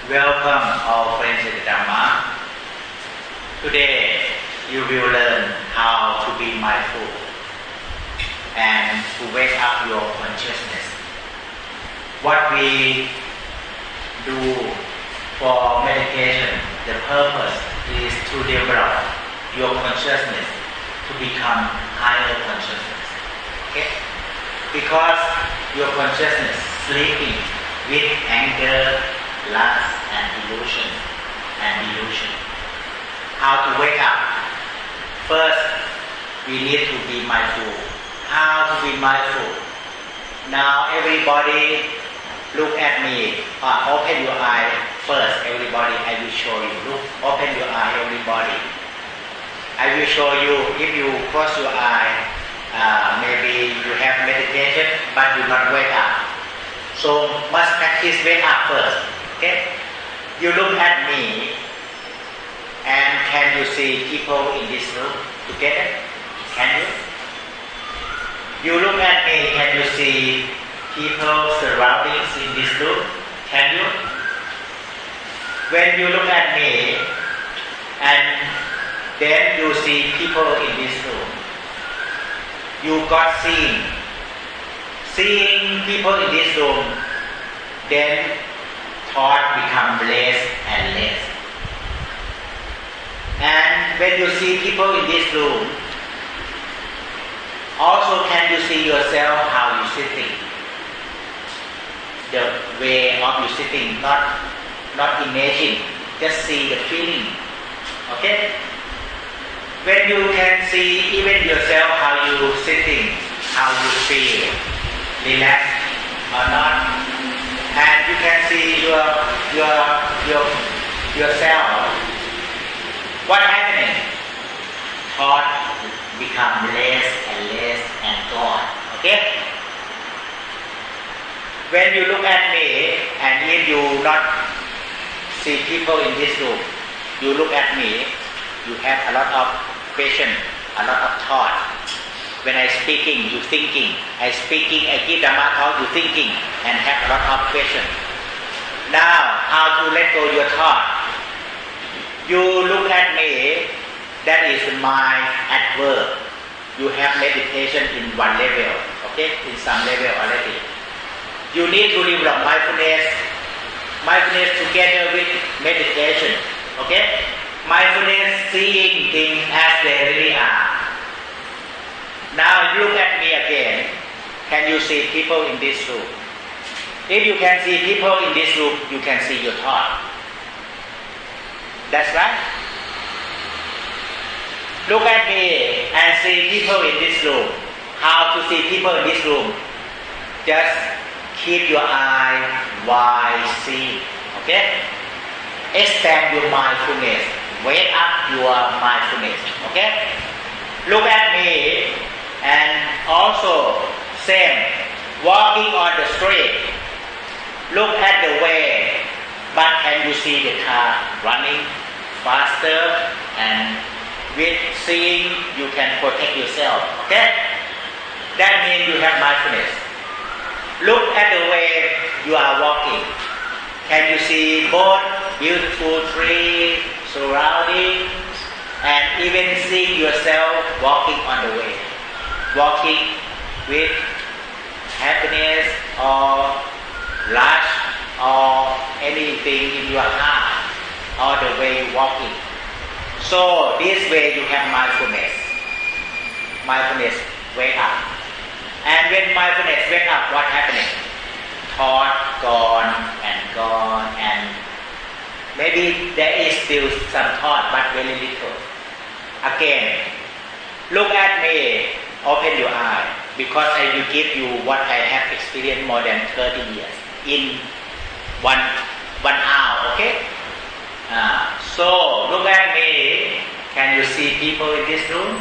Welcome all friends in the Dhamma. Today you will learn how to be mindful and to wake up your consciousness. What we do for meditation, the purpose is to develop your consciousness to become higher consciousness. Okay? Because your consciousness sleeping with anger, lust and illusion and delusion. How to wake up? First, we need to be mindful. How to be mindful? Now everybody look at me. Open your eye first. Everybody, I will show you. Look, open your eye, everybody. I will show you. If you close your eye, maybe you have meditation, but you not wake up. So must practice wake up first. Okay? You look at me, and can you see people in this room together? Can you? You look at me, can you see people surroundings in this room? Can you? When you look at me, and then you see people in this room, you got seeing people in this room, then thought become less and less. And when you see people in this room, also can you see yourself how you sitting? The way of you sitting, not imagine, just see the feeling. Okay? When you can see even yourself how you sitting, how you feel, relaxed or not, and you can see yourself. What happening? Thought become less and gone. Okay? When you look at me, and if you not see people in this room, you look at me, you have a lot of question, a lot of thought. When I speaking, you thinking. I give Dhamma talk, you thinking, and have a lot of question. Now, how to let go your thought? You look at me, that is mind at work. You have meditation in one level, okay, in some level already. You need to develop mindfulness together with meditation, okay? Mindfulness seeing things as they really are. Now look at me again. Can you see people in this room? If you can see people in this room, you can see your thought. That's right. Look at me and see people in this room. How to see people in this room? Just keep your eye wide, see. Okay? Expand your mindfulness. Wake up your mindfulness. Okay? Look at me and also same. Walking on the street. Look at the way. But can you see the car running faster, and with seeing you can protect yourself. Okay? That means you have mindfulness. Look at the way you are walking. Can you see both beautiful trees, surroundings, and even see yourself walking on the way? Walking with happiness or rush or anything in your heart, or the way you're walking. So this way you have mindfulness. Mindfulness wake up. And when mindfulness wake up, what happening? Thought gone, and maybe there is still some thought, but very little. Again, look at me, open your eye, because I will give you what I have experienced more than 30 years in one hour, okay? So look at me. Can you see people in this room?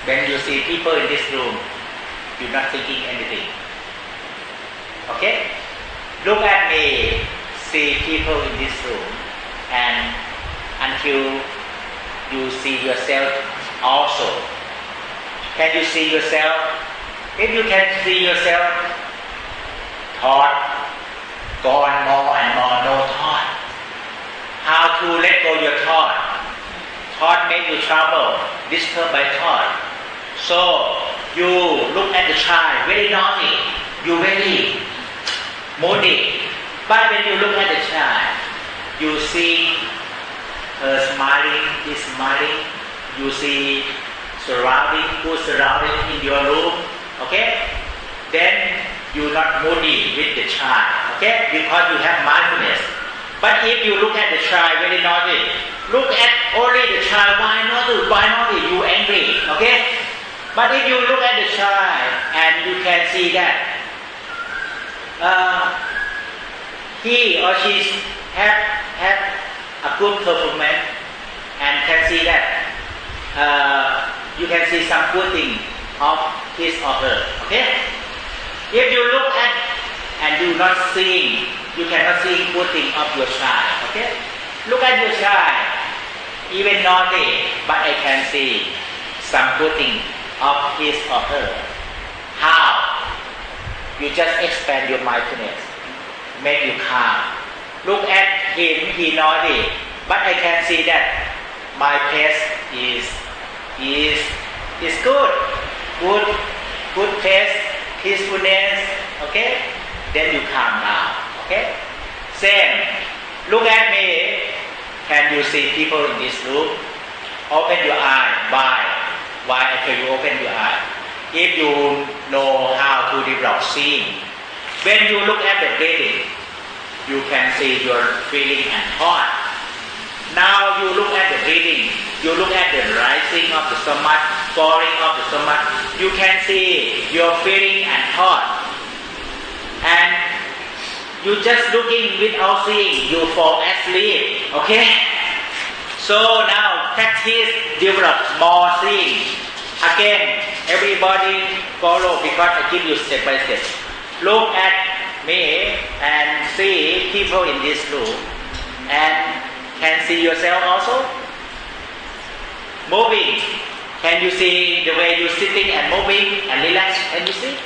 When you see people in this room, you're not thinking anything. Okay? Look at me. See people in this room, and until you see yourself also. Can you see yourself? If you can see yourself, thought gone more and more, no thought. to let go your thought. Thought make you trouble, disturbed by thought. So you look at the child, very naughty, you very moody. But when you look at the child, you see her smiling, he smiling. You see good surrounding in your room. Okay? Then you're not moody with the child. Okay? Because you have mindfulness. But if you look at the child very naughty, look at only the child, why naughty, you angry. Okay? But if you look at the child and you can see that he or she have a good performance and can see that you can see some good thing of his or her. Okay? If you look at and you not seeing, you cannot see good thing of your child. Okay? Look at your child, even naughty, but I can see some good thing of his or her. How? You just expand your mindfulness, make you calm. Look at him, he naughty, but I can see that my pace is good pace, peacefulness. Okay? Then you calm down. Okay? Same. Look at me. Can you see people in this room? Open your eye. Why I tell you open your eye? If you know how to develop seeing, when you look at the breathing, you can see your feeling and thought. Now you look at the breathing, you look at the rising of the stomach, falling of the stomach, you can see your feeling and thought. And you just looking without seeing, you fall asleep. Okay? So now practice, develop more seeing. Again, everybody follow because I give you step by step. Look at me and see people in this room and can see yourself also. Moving. Can you see the way you're sitting and moving and relax? Can you see?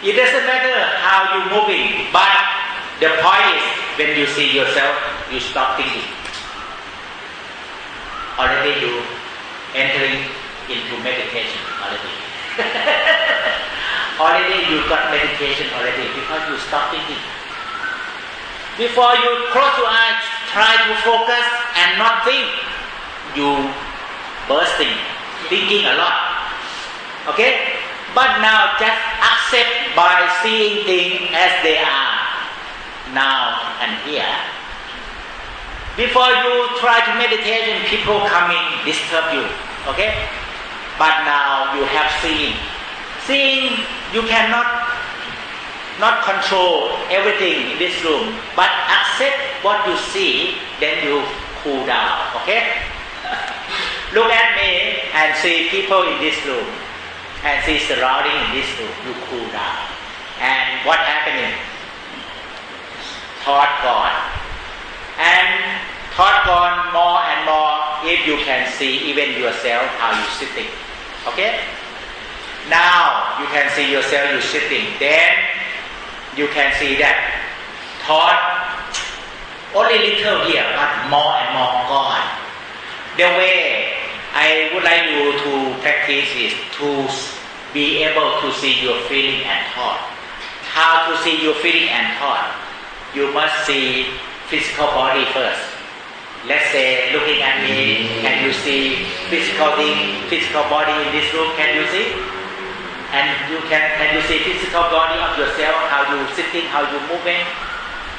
It doesn't matter how you're moving, but the point is when you see yourself, you stop thinking. Already you entering into meditation already. Already you got meditation already because you stop thinking. Before you close your eyes, try to focus and not think. You bursting, thinking a lot. Okay? But now just accept by seeing things as they are. Now and here. Before you try to meditation, people coming disturb you. Okay? But now you have seeing. Seeing, you cannot not control everything in this room, but accept what you see, then you cool down. Okay? Look at me and see people in this room and see surrounding in this room, you cool down. And what happening? Thought gone. And thought gone more and more if you can see even yourself how you sitting. Okay? Now you can see yourself you sitting. Then you can see that thought only little here, but more and more gone. The way I would like you to practice is to be able to see your feeling and thought. How to see your feeling and thought? You must see physical body first. Let's say looking at me, can you see physical thing, physical body in this room? Can you see? And can you see physical body of yourself, how you sitting, how you moving?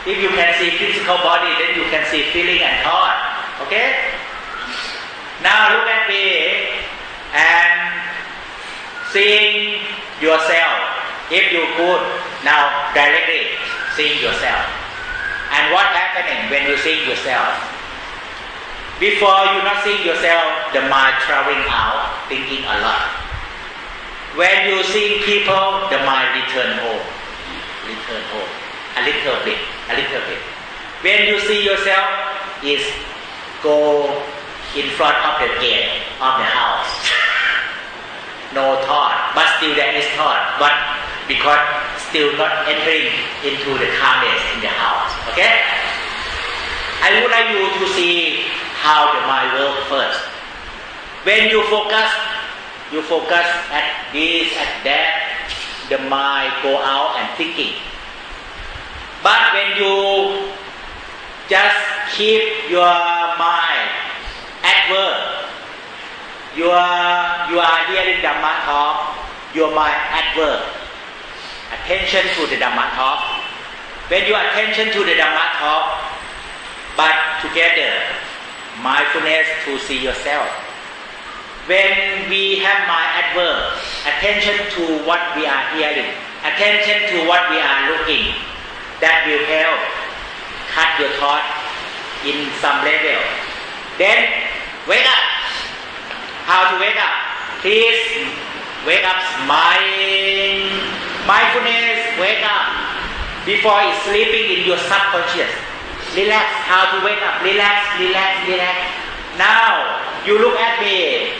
If you can see physical body, then you can see feeling and thought. Okay? Now look at me and seeing yourself. If you could, now directly seeing yourself. And what happening when you see yourself? Before you not seeing yourself, the mind traveling out, thinking a lot. When you see people, the mind return home, a little bit. When you see yourself, is go in front of the gate of the house. No thought, but still there is thought, but because still not entering into the calmness in the house. Okay? I would like you to see how the mind works first. When you focus at this, at that, the mind go out and thinking. But when you just keep your mind at work, you are hearing Dhamma talk, your mind at work. Attention to the Dhamma talk. When you attention to the Dhamma talk, but together, mindfulness to see yourself. When we have mind at work, attention to what we are hearing, attention to what we are looking, that will help cut your thought in some level. Then wake up. How to wake up? Please wake up, smiling. Mindfulness, wake up. Before it's sleeping in your subconscious. Relax. How to wake up? Relax, relax, relax. Now you look at me.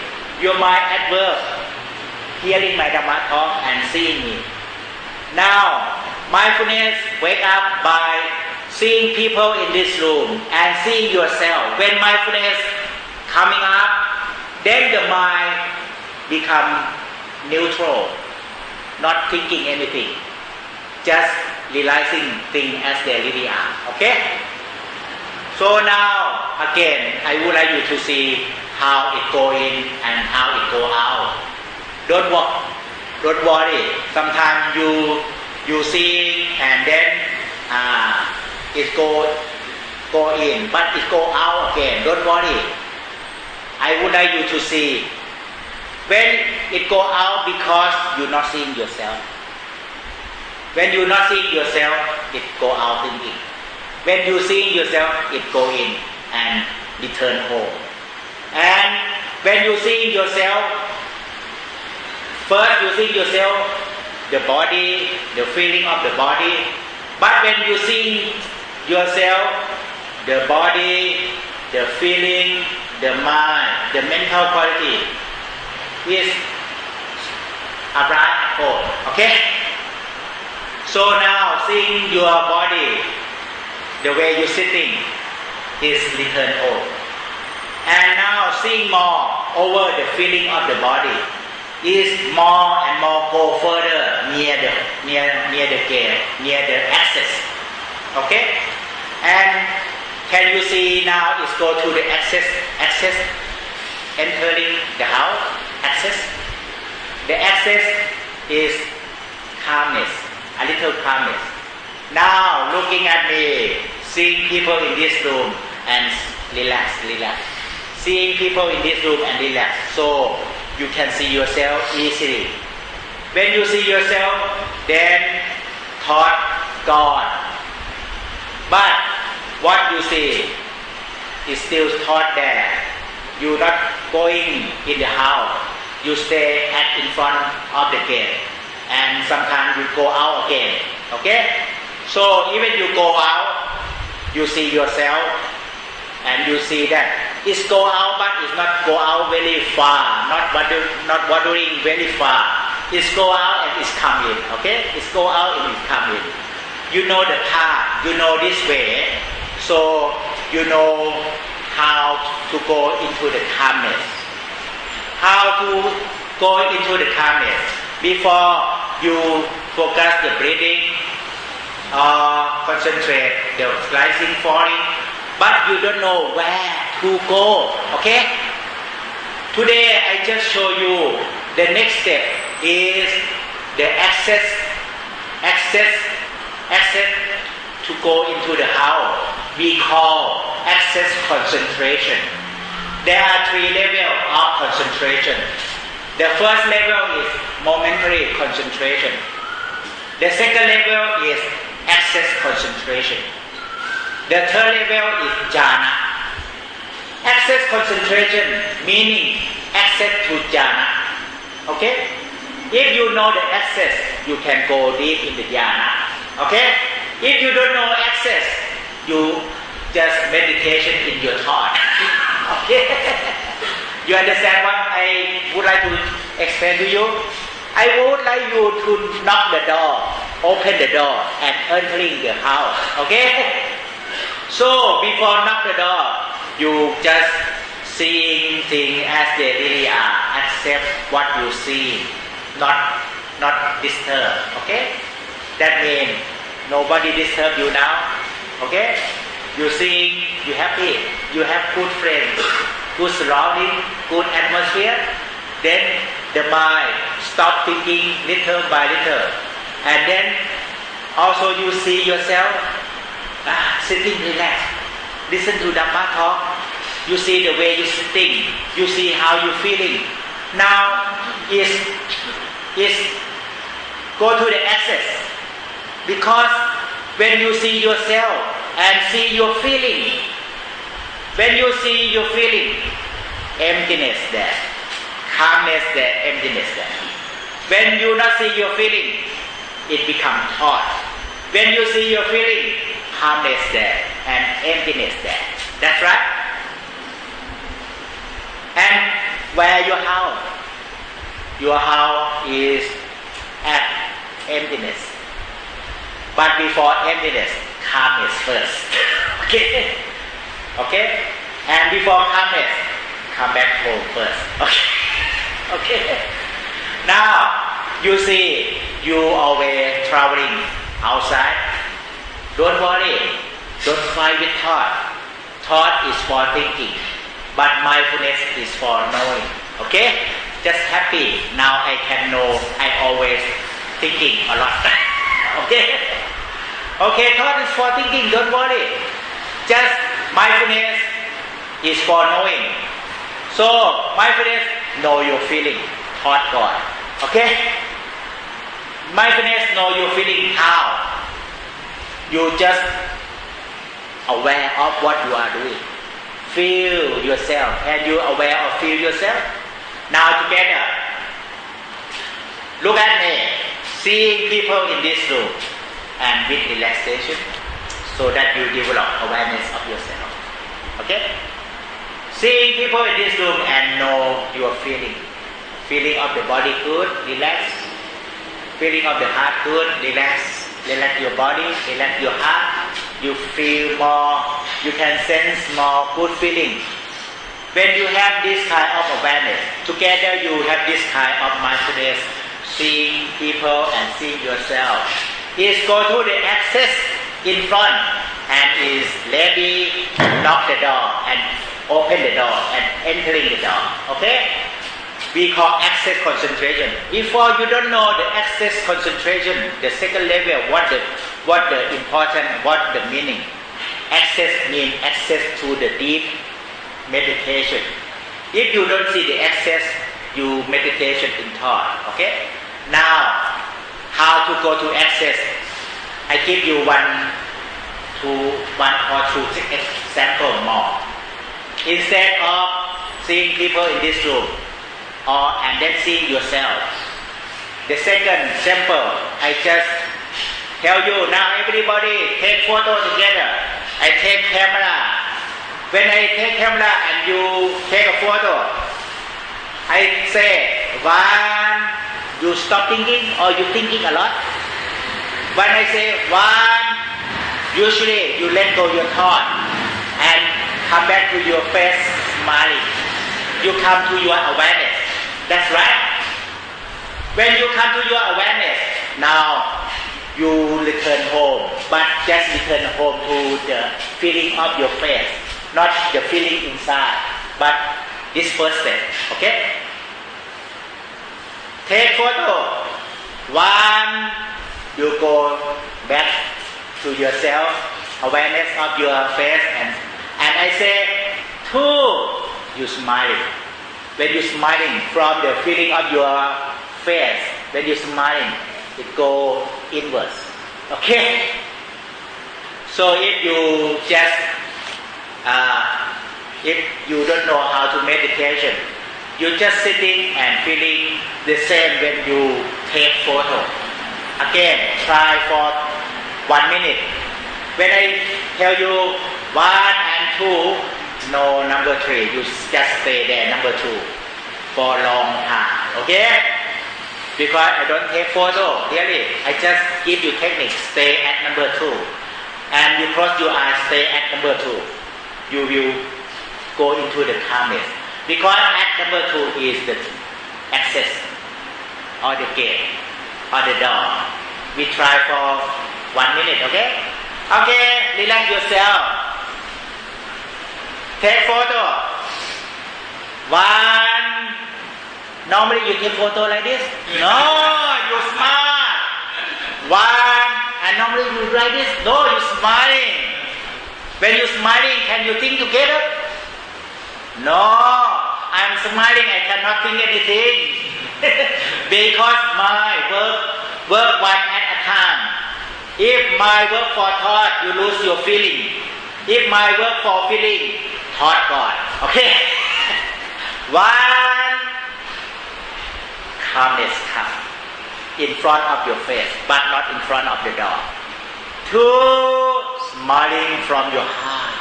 Your mind at work, hearing my Dhamma talk and seeing me. Now, mindfulness wake up by seeing people in this room and seeing yourself. When mindfulness coming up, then the mind become neutral, not thinking anything, just realizing things as they really are. Okay? So now, again, I would like you to see how it go in and how it go out. Don't worry. Sometimes you see and then it go in, but it go out again. Don't worry. I would like you to see when it go out because you're not seeing yourself. When you're not seeing yourself, it go out thinking. When you see yourself, it go in and return home. And when you see yourself, first you see yourself, the body, the feeling of the body. But when you see yourself, the body, the feeling, the mind, the mental quality is upright whole. Okay? So now seeing your body, the way you're sitting, is return home. And now seeing more over the feeling of the body is more and more go further near the gate, near the access. Okay? And can you see now it's go to the access, entering the house, access. The access is calmness, a little calmness. Now looking at me, seeing people in this room and relax. Seeing people in this room and relax, so you can see yourself easily. When you see yourself, then thought gone. But what you see is still thought there. You're not going in the house. You stay in front of the gate, and sometimes you go out again. Okay? So even you go out, you see yourself, and you see that it's go out, but it's not go out very far, not wandering very far. It's go out and it's come in. Okay? It's go out and it's come in. You know the path. You know this way, so you know how to go into the calmness. How to go into the calmness before you focus the breathing or concentrate the rising, falling, but you don't know where to go. Okay? Today I just show you the next step is the access to go into the house. We call access concentration. There are 3 levels of concentration. The first level is momentary concentration. The second level is access concentration. The third level is jhana. Access concentration meaning access to jhana. Okay? If you know the access, you can go deep in the jhana. Okay? If you don't know access, you just meditation in your thought. Okay? You understand what I would like to explain to you? I would like you to knock the door, open the door, and entering the house. Okay? So before knock the door, you just seeing things as they really are. Accept what you see, not disturb. Okay? That means nobody disturb you now. Okay? You seeing, you happy, you have good friends, good surrounding, good atmosphere. Then the mind stop thinking little by little, and then also you see yourself sitting relaxed. Listen to Dhamma talk. You see the way you sitting. You see how you feeling. Now is go to the access, because when you see yourself and see your feeling, when you see your feeling, emptiness there, calmness there, emptiness there. When you not see your feeling, it becomes thought. When you see your feeling, calmness there and emptiness there. That's right. And where your house? Your house is at emptiness. But before emptiness, calmness first. Okay? Okay? And before calmness, come back home first. Okay? Okay? Now, you see, you always traveling outside. Don't worry. Don't fight with thought. Thought is for thinking, but mindfulness is for knowing. Okay? Just happy. Now I can know. I always thinking a lot. Okay? Okay, thought is for thinking. Don't worry. Just mindfulness is for knowing. So mindfulness, know your feeling. Thought gone. Okay? Mindfulness, know your feeling. How? You just aware of what you are doing. Feel yourself, and you aware of feel yourself. Now together, look at me, seeing people in this room, and with relaxation, so that you develop awareness of yourself. Okay? Seeing people in this room and know your feeling. Feeling of the body good, relax. Feeling of the heart good, relax. Relax your body, relax your heart. You feel more, you can sense more good feeling. When you have this kind of awareness, together you have this kind of mindfulness, seeing people and seeing yourself. Is go to the access in front and is ready to knock the door and open the door and entering the door. Okay? We call access concentration. Before you don't know the access concentration, the second level, what the important, what the meaning. Access means access to the deep meditation. If you don't see the access, you meditation in thought. Okay? Now, how to go to access? I give you one or two example more. Instead of seeing people in this room, and then seeing yourself. The second sample, I just tell you now, everybody take photo together. I take camera. When I take camera and you take a photo, I say, one, you stop thinking or you thinking a lot. When I say one, usually you let go your thought and come back to your face smiling. You come to your awareness. That's right. When you come to your awareness, now you return home, but just return home to the feeling of your face, not the feeling inside, but this first step. Okay? Take photo. One, you go back to yourself, awareness of your face, and I say, two, you smiling. When you're smiling, from the feeling of your face, when you're smiling, it goes inwards. Okay? So if you just, if you don't know how to meditation, you're just sitting and feeling the same when you take photo. Again, try for 1 minute. When I tell you 1 and 2, no number 3, you just stay there, number 2, for a long time. Okay? Because I don't take photo, really. I just give you technique, stay at number 2. and you close your eyes, stay at number 2. You will go into the calmness. Because at number 2 is the access or the gate or the door. We try for 1 minute, okay? Okay, relax yourself. Take photo. 1. Normally you take photo like this? No, you smart. 1. And normally you like this? No, you smiling. When you smiling, can you think together? No, I'm smiling, I cannot think anything. Because my work one at a time. If my work for thought, you lose your feeling. If my work for feeling, thought God. Okay? 1. Calmness come in front of your face, but not in front of the door. 2. Smiling from your heart.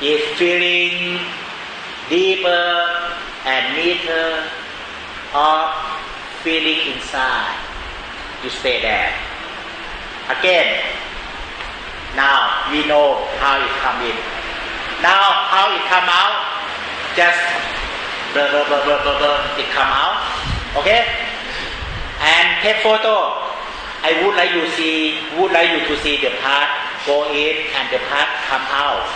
Is feeling deeper and neater of feeling inside. You stay there. Again, now we know how it come in. Now how it come out, just blur, blur, blur, blur, blur, blur, it come out. Okay? And take photo. I would like you to see the part go in and the part come out.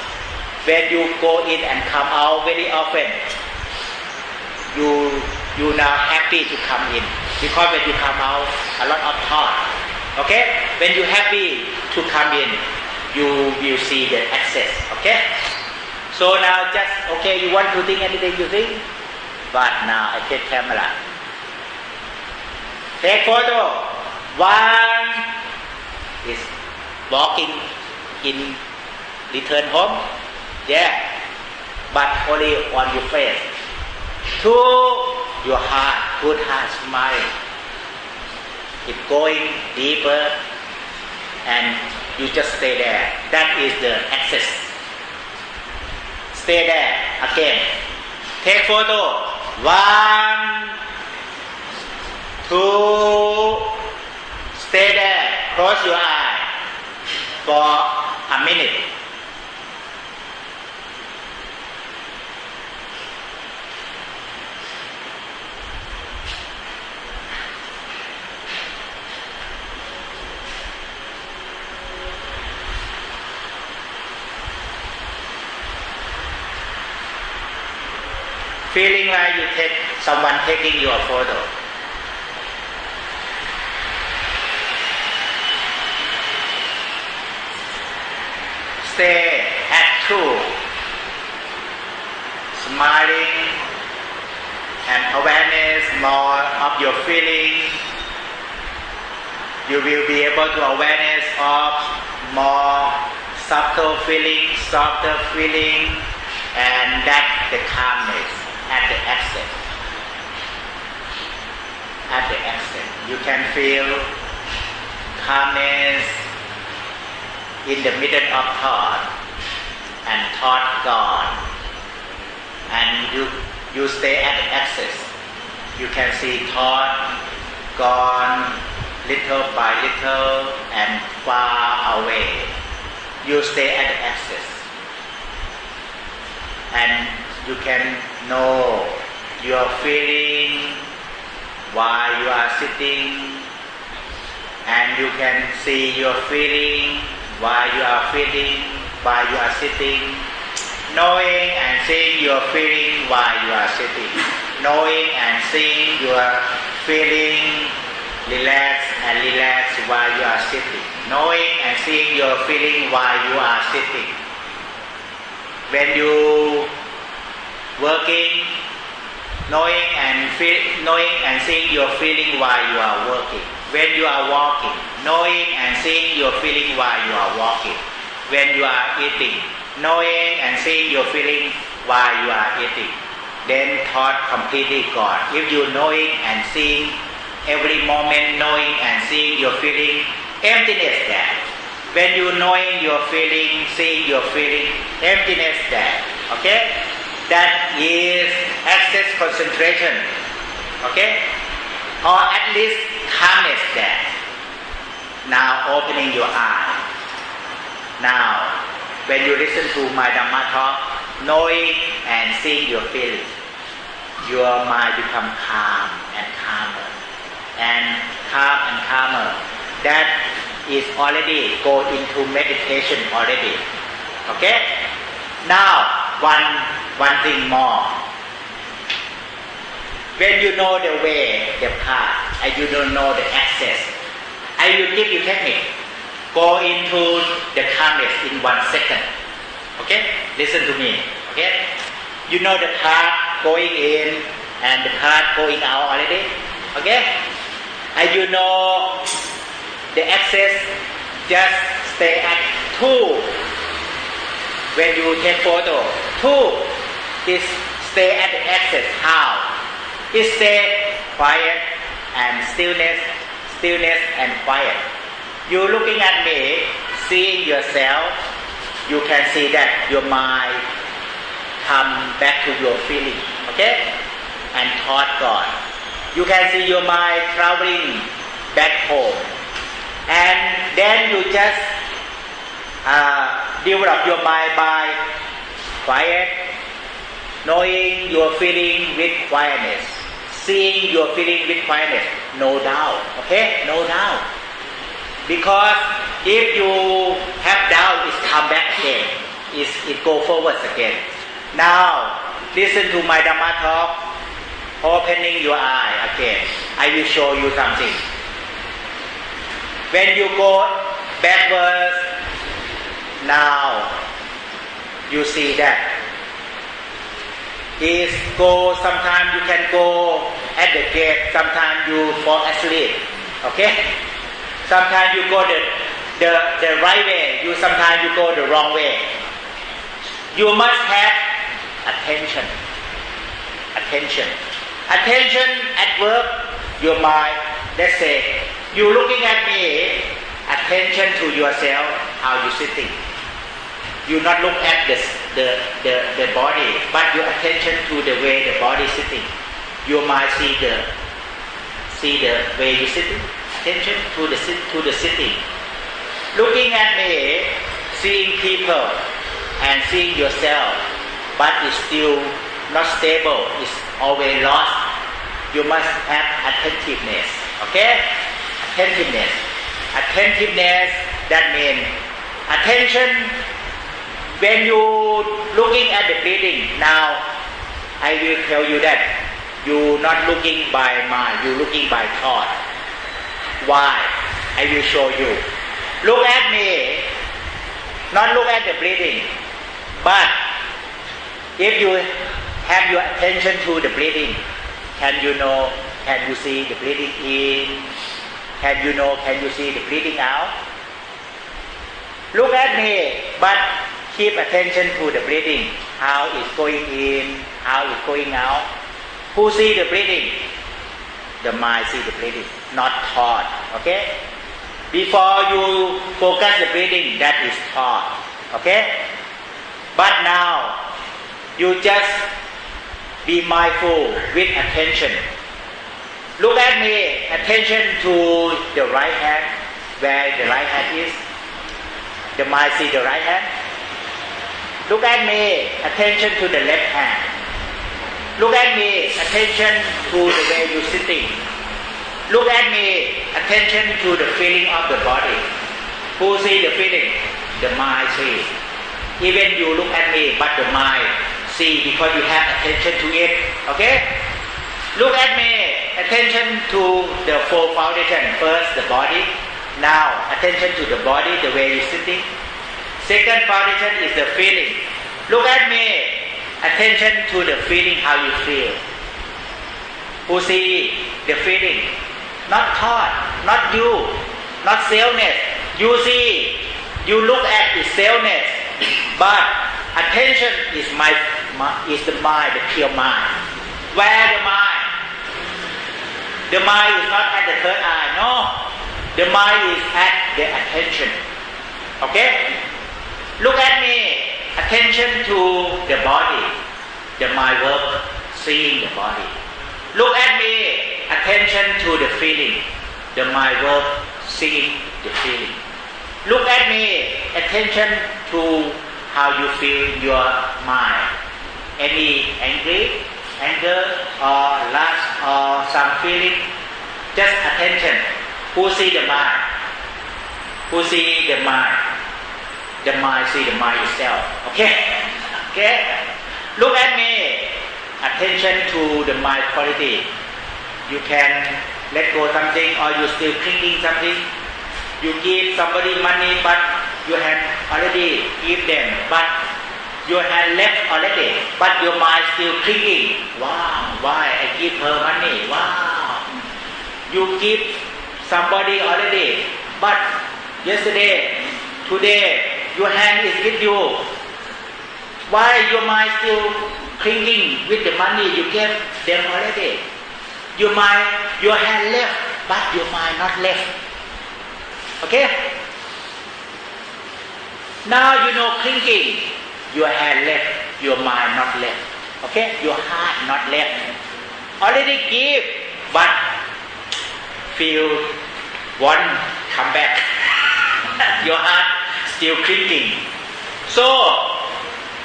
When you go in and come out very often, you now happy to come in, because when you come out, a lot of thought. Okay? When you happy to come in, you will see the access. Okay? So now just, okay, you want to think anything you think, but now I take camera. Take photo. 1 is walking in return home. Yeah, but only on your face. 2, your heart, good heart, smile. It's going deeper, and you just stay there. That is the access. Stay there again. Take photo. 1, 2. Stay there. Close your eye for a minute. Feeling like you take someone taking your photo. Stay at 2, smiling and awareness more of your feeling. You will be able to awareness of more subtle feeling, softer feeling, and that the calmness at the exit. At the exit, you can feel calmness in the middle of thought, and thought gone, and you stay at the axis. You can see thought gone little by little and far away. You stay at the axis, and you can know your feeling while you are sitting, and you can see your feeling while you are feeling, while you are sitting, knowing and seeing your feeling while you are sitting, knowing and seeing your feeling relax while you are sitting, knowing and seeing your feeling while you are sitting. When you working, knowing and seeing your feeling while you are working. When you are walking, knowing and seeing your feeling while you are walking. When you are eating, knowing and seeing your feeling while you are eating. Then thought completely gone. If you knowing and seeing every moment, knowing and seeing your feeling, emptiness there. When you knowing your feeling, seeing your feeling, emptiness there. Okay? That is access concentration. Okay? Or at least calmness there. Now opening your eye. Now, when you listen to my Dhamma talk, knowing and seeing your feelings, your mind become calm and calmer. And calmer. That is already go into meditation already. Okay? Now, one thing more. When you know the way, the path, and you don't know the access, I will give you technique. Go into the calmness in 1 second. Okay? Listen to me. Okay? You know the path going in and the path going out already. Okay? And you know the access, just stay at 2. When you take photo, 2 is stay at the access. How? Is stay quiet and stillness and quiet. You looking at me, seeing yourself, you can see that your mind come back to your feeling, okay? And thought gone. You can see your mind traveling back home. And then you just develop your mind by quiet, knowing your feeling with quietness, seeing your feeling with quietness, no doubt, okay? No doubt. Because if you have doubt, it come back again. It go forward again. Now, listen to my Dhamma talk, opening your eye again. I will show you something. When you go backwards, now you see that. Is go, sometimes you can go at the gate, sometimes you fall asleep. Okay? Sometimes you go the right way, sometimes you go the wrong way. You must have attention. Attention at work, your mind, let's say, you looking at me, attention to yourself, how you sitting. You not look at the body, but your attention to the way the body is sitting. Your mind see the way you sitting. Attention to the sitting. Looking at me, seeing people and seeing yourself, but it's still not stable. It's always lost. You must have attentiveness. Okay? Attentiveness. That means attention. When you looking at the breathing, now I will tell you that you not looking by mind, you looking by thought. Why? I will show you. Look at me, not look at the breathing, but if you have your attention to the breathing, can you see the breathing in? Can you see the breathing out? Look at me, but keep attention to the breathing, how it's going in, how it's going out. Who see the breathing? The mind see the breathing, not thought. Okay? Before you focus the breathing, that is thought. Okay? But now, you just be mindful with attention. Look at me, attention to the right hand, where the right hand is. The mind see the right hand. Look at me, attention to the left hand. Look at me, attention to the way you're sitting. Look at me, attention to the feeling of the body. Who see the feeling? The mind sees. Even you look at me, but the mind see because you have attention to it. Okay? Look at me, attention to the four foundation. First, the body. Now, attention to the body, the way you're sitting. Second foundation is the feeling. Look at me. Attention to the feeling, how you feel. Who see the feeling? Not thought, not you, not selfness. You see, you look at the selfness, but attention is the mind, the pure mind. Where the mind? The mind is not at the third eye, no. The mind is at the attention. Okay? Look at me. Attention to the body. The mind work, seeing the body. Look at me. Attention to the feeling. The mind work, seeing the feeling. Look at me. attention to how you feel in your mind. Any anger or lust or some feeling, just attention. Who see the mind? Who see the mind? The mind see the mind itself. Okay? Okay? Look at me. Attention to the mind quality. You can let go something or you still clinging something. You give somebody money but you have already give them, but you have left already, but your mind still clinging. Wow, why I give her money? Wow. You give somebody already, but yesterday, today, your hand is with you. Why your mind still clinging with the money you gave them already? Your mind, your hand left, but your mind not left. Okay? Now you know clinging. Your hand left, your mind not left. Okay? Your heart not left. Already give, but feel one come back. Your heart still clinging. So,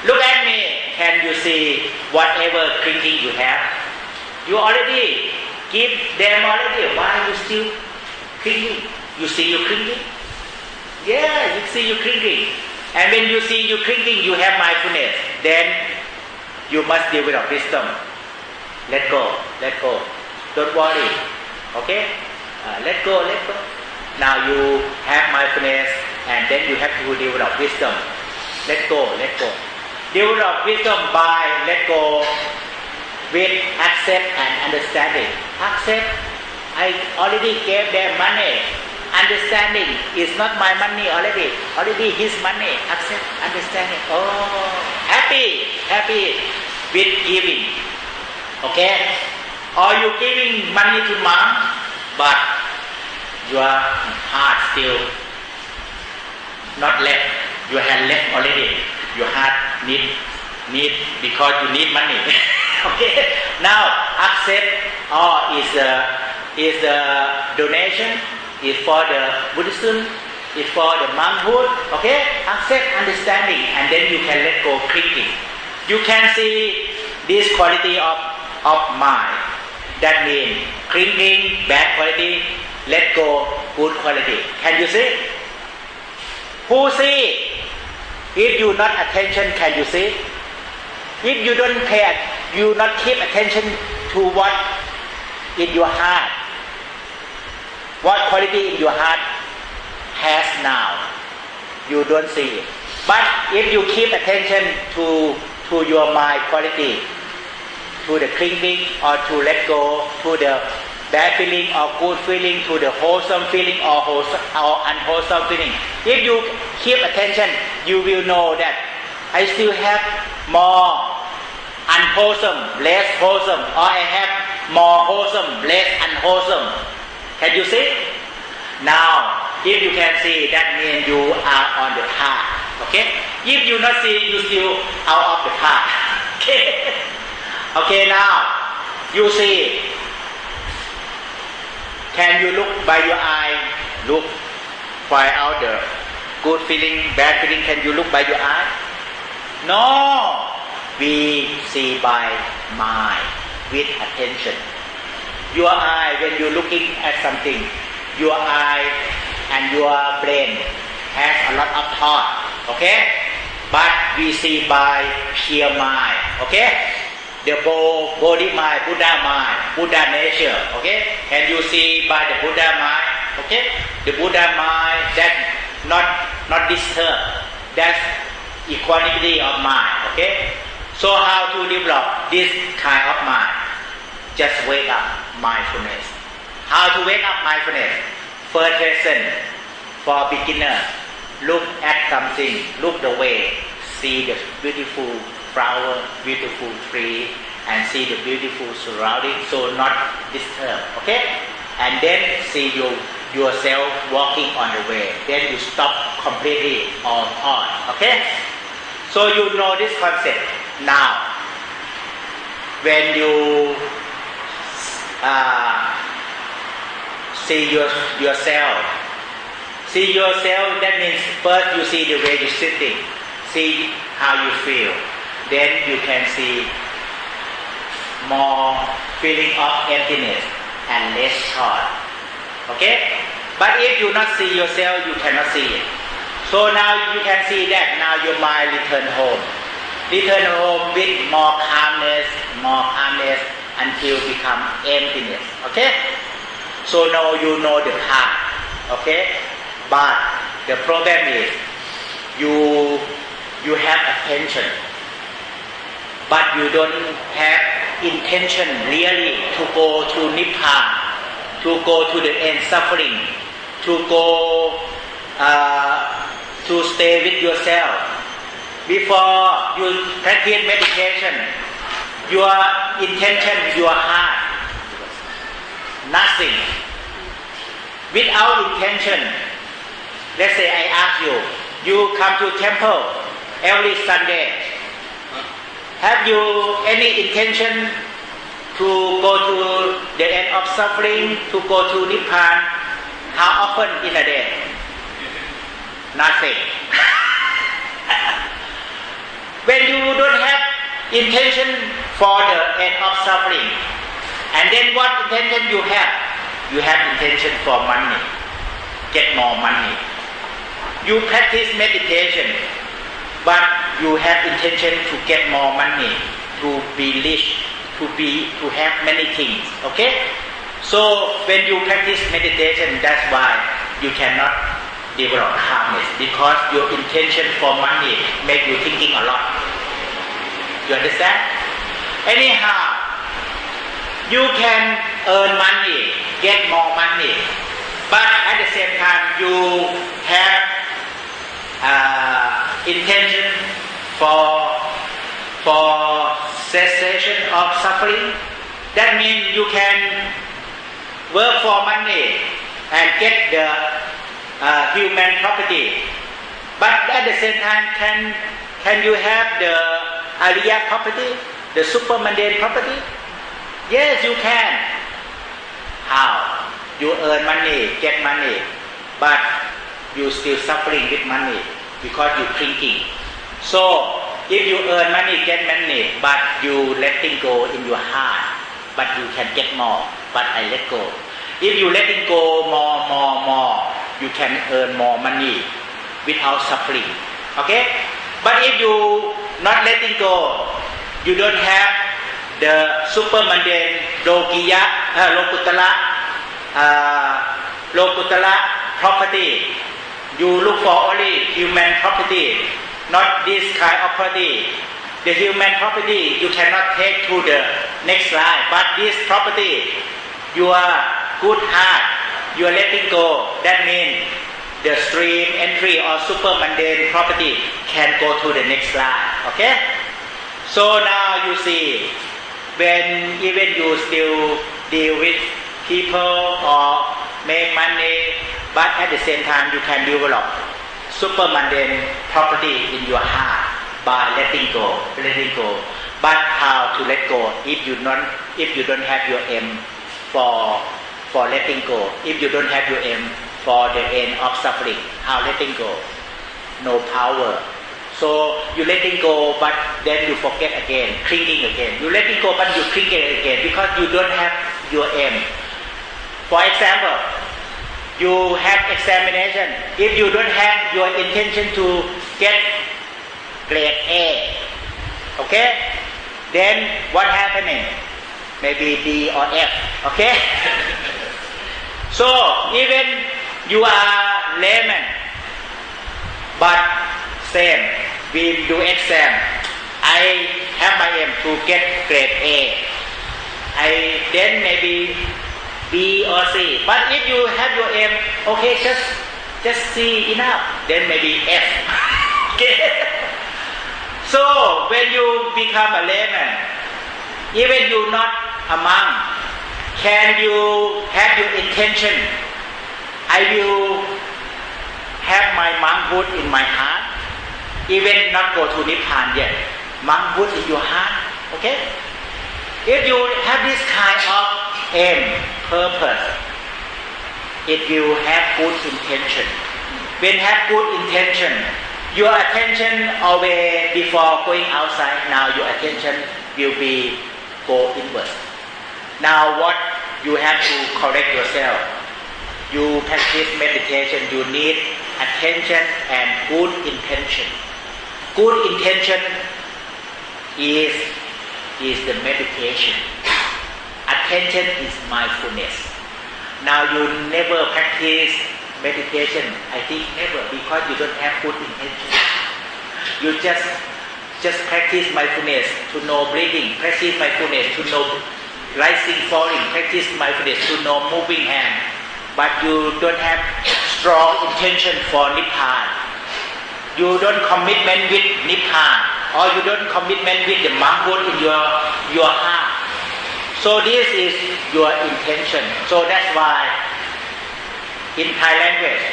look at me. Can you see whatever clinging you have? You already give them already. Why you still clinging? You see you clinging? Yeah, you see you clinging. And when you see you clinging, you have mindfulness. Then you must develop wisdom. Let go, let go. Don't worry. Okay? Let go, let go. Now you have mindfulness, and then you have to develop wisdom. Let go, let go. Develop wisdom by let go with accept and understanding. Accept, I already gave them money. Understanding is not my money already his money. Accept, understanding. Oh, happy with giving. Okay? Or you giving money to mom, but your heart still not left. Your hand left already. Your heart need because you need money. Okay? Now accept is a donation, is for the Buddhism, is for the monkhood. Okay? Accept, understanding, and then you can let go clinging. You can see this quality of mind. That means clinging, bad quality, let go, good quality. Can you see? Who see? If you not attention, can you see? If you don't pay, you not keep attention to what in your heart, what quality in your heart has now, you don't see it. But if you keep attention to your mind quality, to the clinging or to let go, to the bad feeling or good feeling, to the wholesome feeling or unwholesome feeling. If you keep attention, you will know that I still have more unwholesome, less wholesome, or I have more wholesome, less unwholesome. Can you see? Now, if you can see, that means you are on the path. Okay? If you not see, you still out of the path. Okay? Okay, now you see. Can you look by your eye? Look, find out the good feeling, bad feeling. Can you look by your eye? No. We see by mind, with attention. Your eye, when you're looking at something, your eye and your brain has a lot of thought. Okay? But we see by pure mind. Okay? The body mind, Buddha mind, Buddha nature. Okay? Can you see by the Buddha mind? Okay? The Buddha mind that not disturbed. That's equanimity of mind. Okay? So how to develop this kind of mind? Just wake up mindfulness. How to wake up mindfulness? First lesson for beginner. Look at something. Look the way. See the beautiful flower, beautiful tree, and see the beautiful surrounding, so not disturb. Okay? And then see yourself walking on the way. Then you stop completely all thought. Okay? So you know this concept. Now, when you see yourself, See yourself, that means first you see the way you're sitting, see how you feel, then you can see more feeling of emptiness and less thought. Okay? But if you not see yourself, you cannot see it. So now you can see that now your mind return home. Return home with more calmness until become emptiness. Okay? So now you know the path. Okay? But the problem is you have attention, but you don't have intention really to go to Nibbana, to go to the end suffering, to go to stay with yourself. Before you practice meditation, your intention, your heart, nothing. Without intention, let's say I ask you, you come to temple every Sunday. Have you any intention to go to the end of suffering, to go to Nibbana? How often in a day? Nothing. When you don't have intention for the end of suffering, and then what intention you have? You have intention for money, get more money. You practice meditation, but you have intention to get more money, to be rich, to have many things. Okay? So when you practice meditation, that's why you cannot develop calmness, because your intention for money make you thinking a lot. You understand? Anyhow, you can earn money, get more money, but at the same time you have intention for cessation of suffering. That means you can work for money and get the human property, but at the same time can you have the Ariya property, the super mundane property? Yes, you can. How? You earn money, get money, but you still suffering with money because you thinking. So if you earn money, get money, but you letting go in your heart, but you can get more, but I let go. If you letting go more, you can earn more money without suffering. Okay? But if you not letting go, you don't have the super mundane lokutara property. You look for only human property, not this kind of property. The human property you cannot take to the next life, but this property, your good heart, you are letting go. That means the stream entry or super mundane property can go to the next life. Okay? So now you see, when even you still deal with people or make money, but at the same time you can develop super mundane property in your heart by letting go. But how to let go if you don't have your aim for letting go? If you don't have your aim for the end of suffering, how letting go? No power. So you letting go, but then you forget again, clinging again. You letting go, but you clinging again because you don't have your aim. For example, you have examination. If you don't have your intention to get grade A, okay, then what happening? Maybe D or F. Okay. So even you are layman, but same, we do exam. I have my aim to get grade A. I then maybe B or C. But if you have your aim, okay, just C enough, then maybe F. Okay. So when you become a layman, even you not a monk, can you have your intention? I will have my monkhood in my heart, even not go to Nibbana yet. Monkhood in your heart, okay? If you have this kind of aim, purpose, if you have good intention, When have good intention, your attention always before going outside. Now your attention will be go inward. Now what you have to correct yourself. You practice meditation. You need attention and good intention. Good intention is the meditation. Attention is mindfulness. Now you never practice meditation. I think never, because you don't have good intention. You just practice mindfulness to know breathing. Practice mindfulness to know rising, falling. Practice mindfulness to know moving hand. But you don't have strong intention for Nibbana. You don't commitment with Nibbana, or you don't commitment with the monk in your heart. So this is your intention. So that's why in Thai language,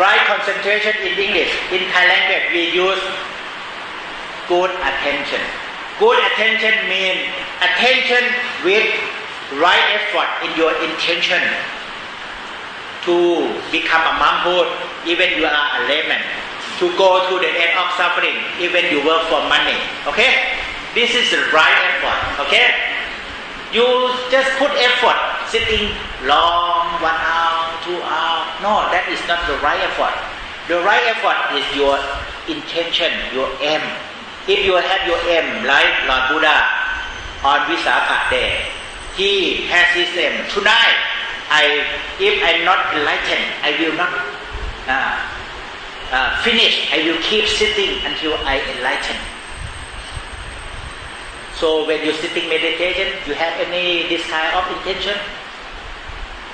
right concentration in English. In Thai language we use good attention. Good attention means attention with right effort in your intention to become a monk, even you are a layman, to go to the end of suffering, even you work for money. Okay? This is the right effort. Okay? You just put effort, sitting long, 1 hour, 2 hours. No, that is not the right effort. The right effort is your intention, your aim. If you have your aim, like Lord Buddha on Visakha Day, he has his aim. Tonight, if I'm not enlightened, I will not finish. I will keep sitting until I enlighten. So when you're sitting meditation, you have any this kind of intention?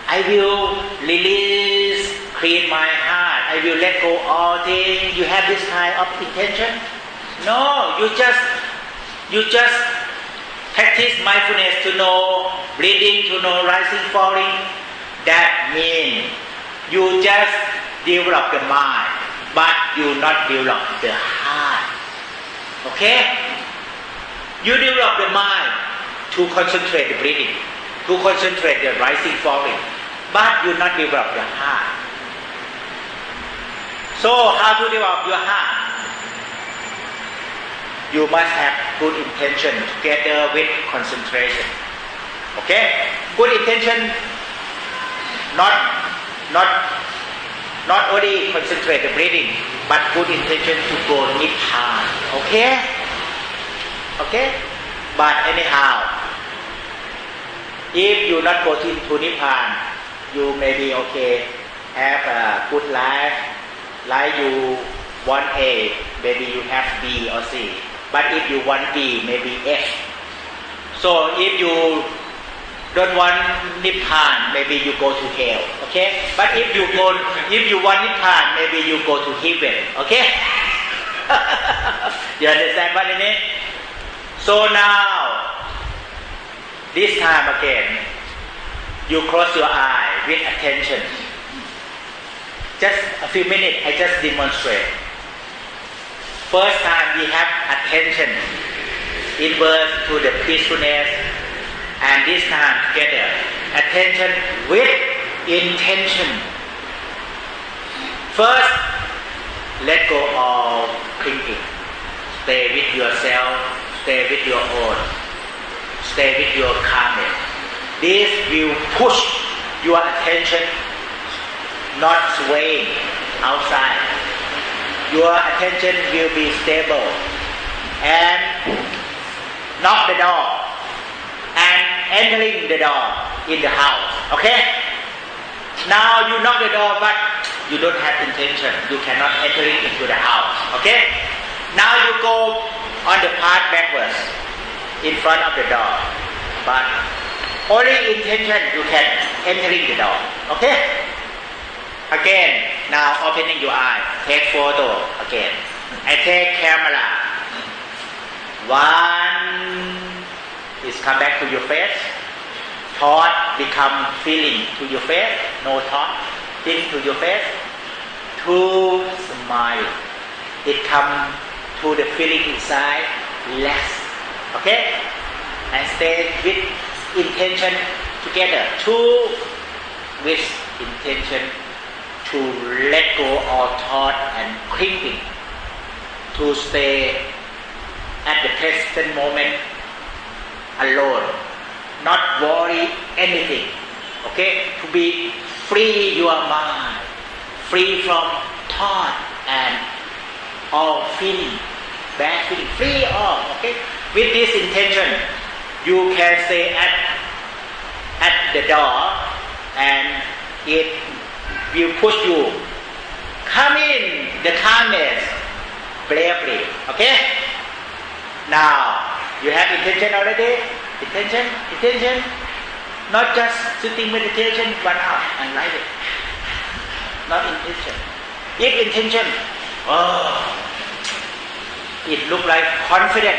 I will release, clean my heart. I will let go all things. You have this kind of intention? No, you just practice mindfulness to know breathing, to know rising, falling. That means you just develop the mind, but you not develop the heart. Okay? You develop the mind to concentrate the breathing, to concentrate the rising, falling, but you not develop the heart. So how to develop your heart? You must have good intention together with concentration. Okay? Good intention, not only concentrate the breathing, but good intention to go Nibbana. Okay? Okay? But anyhow, if you not go to Nibbana, you may be okay, have a good life, like you want A, maybe you have B or C. But if you want B, maybe F. So if you don't want Nibbana, maybe you go to hell. Okay? But if you want Nibbana, maybe you go to heaven. Okay? You understand what I mean? So now, this time again, you close your eye with attention. Just a few minutes, I just demonstrate. First time we have attention inward to the peacefulness, and this time together, attention with intention. First, let go of thinking. Stay with yourself, stay with your own, stay with your calmness. This will push your attention, not swaying outside. Your attention will be stable, and knock the door and entering the door in the house. Okay? Now you knock the door, but you don't have intention. You cannot enter into the house. Okay? Now you go on the path backwards in front of the door, but only intention you can enter the door. Okay? Again, now opening your eye, take photo again. I take camera. One is come back to your face. Thought become feeling to your face. No thought, think to your face. Two, smile. It come to the feeling inside, relax. Okay? And stay with intention together. Two, with intention to let go all thought and clinging, to stay at the present moment alone, not worry anything, okay? To be free your mind, free from thought and all feeling, bad feeling, free all, okay? With this intention, you can stay at the door and it will push you. Come in the calmness bravely, okay? Now, you have intention already? Intention. Not just sitting meditation 1 hour and like it. Not intention. If intention, it look like confident.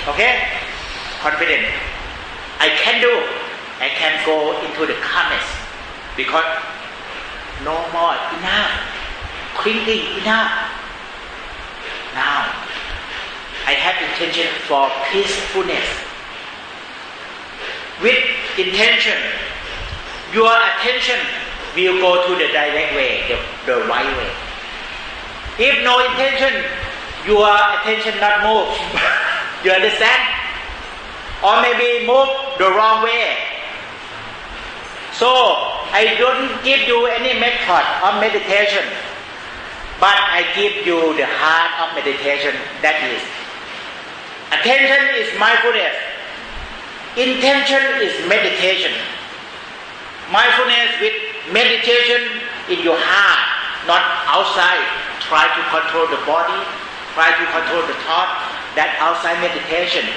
Okay? Confident. I can do. I can go into the calmness because no more, enough. Clinging, enough. Now, I have intention for peacefulness. With intention, your attention will go to the direct way, the right way. If no intention, your attention not move. You understand? Or maybe move the wrong way. So, I don't give you any method of meditation, but I give you the heart of meditation, that is. Attention is mindfulness. Intention is meditation. Mindfulness with meditation in your heart, not outside. Try to control the body, try to control the thought. That outside meditation.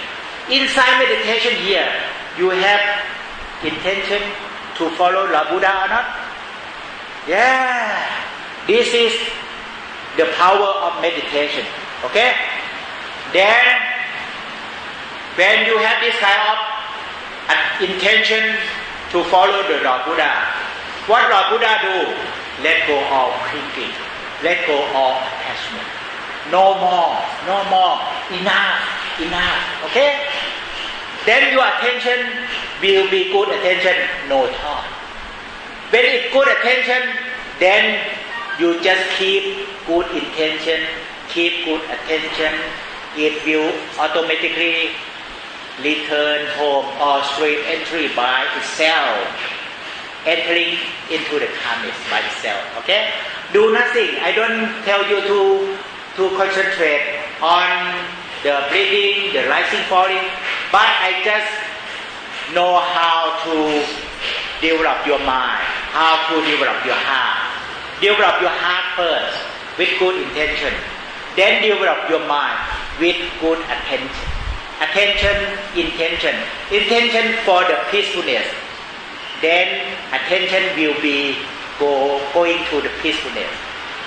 Inside meditation here, you have intention to follow Lord Buddha or not? Yeah. This is the power of meditation. Okay? Then, when you have this kind of intention to follow the Lord Buddha, what Lord Buddha do? Let go of clinging, let go of attachment. No more, enough, okay? Then your attention will be good attention, no thought. When it's good attention, then you just keep good intention, keep good attention. It will automatically return home or straight entry by itself, entering into the calmness by itself, okay? Do nothing. I don't tell you to concentrate on the breathing, the rising, falling, but I just know how to develop your mind, how to develop your heart. Develop your heart first with good intention, then develop your mind with good attention. Intention for the peacefulness. Then attention will be going to the peacefulness.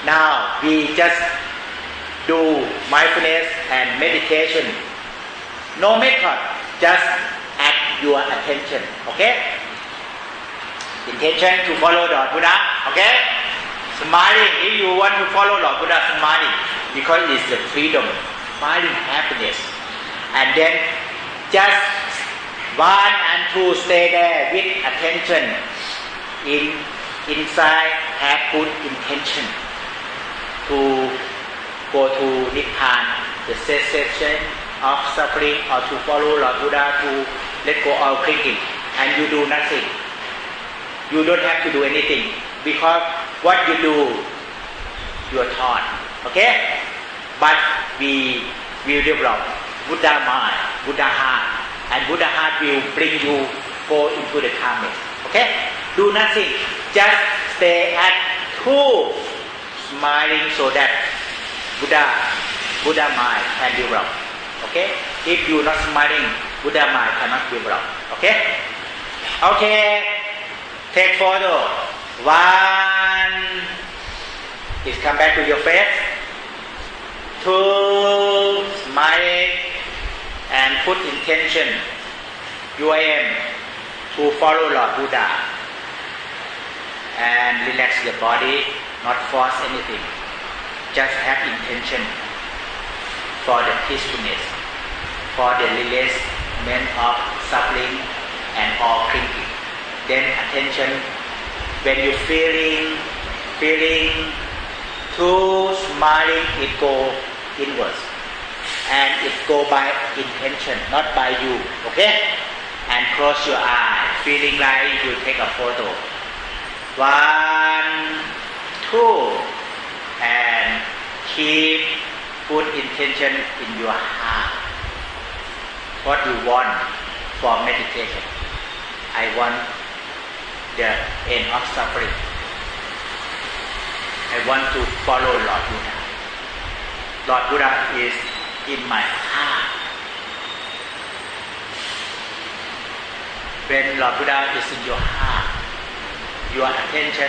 Now we just do mindfulness and meditation. No method, just add your attention. Okay? Intention to follow Lord Buddha. Okay? Smiling. If you want to follow Lord Buddha, smiling, because it's the freedom, smiling happiness. And then just 1 and 2 stay there with attention. Inside have good intention to go to Nibbana, the cessation of suffering, or to follow Lord Buddha, to let go of clinging, and you do nothing. You don't have to do anything, because what you do, your thought, okay? But we will develop Buddha mind, Buddha heart, and Buddha heart will bring you go into the calmness. Okay? Do nothing. Just stay at 2, smiling, so that Buddha mind can develop. Okay? If you are not smiling, Buddha mind cannot develop. Okay? Okay. Take photo. 1 is come back to your face. 2, smiling, and put intention, your aim to follow Lord Buddha, and relax the body, not force anything. Just have intention for the peacefulness, for the releasement of suffering and all clinging. Then attention, when you're feeling feeling through smiling, it go inwards, and it go by intention, not by you. Okay? And close your eye, feeling like you take a photo. 1, 2, and keep good intention in your heart. What you want for meditation? I want the end of suffering. I want to follow Lord Buddha. Lord Buddha is in my heart. When Lord Buddha is in your heart, your attention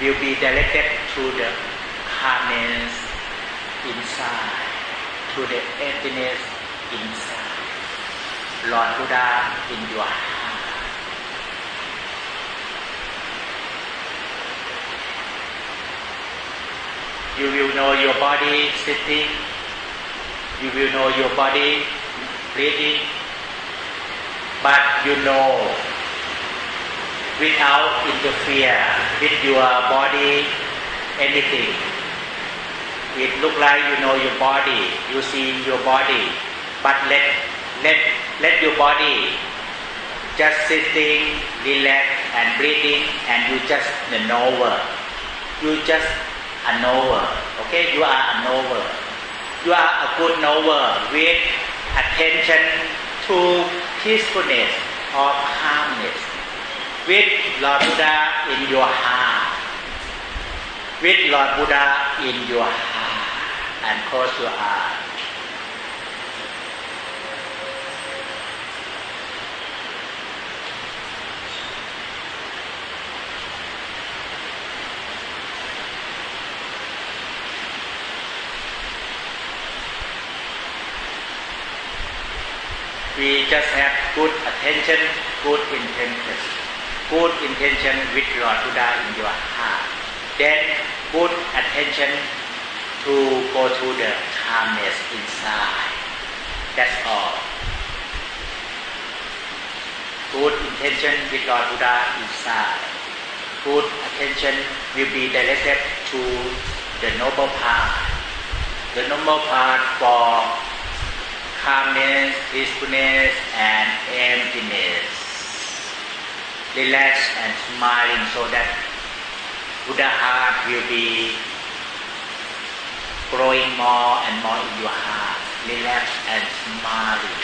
will be directed to the calmness inside, to the emptiness inside. Lord Buddha in your heart. You will know your body sitting. You will know your body breathing. But you know without interfere with your body anything. It look like you know your body. You see your body. But let your body just sitting, relax and breathing, and you just a knower. You just a knower. Okay, you are a knower. You are a good knower with attention to peacefulness or calmness. With Lord Buddha in your heart. With Lord Buddha in your heart. And close your eyes. We just have good attention, good intention. Good intention with Lord Buddha in your heart. Then good attention to go to the calmness inside. That's all. Good intention with Lord Buddha inside. Good attention will be directed to the noble path. The noble path for calmness, peacefulness, and emptiness. Relax and smiling so that Buddha heart will be growing more and more in your heart. Relax and smiling.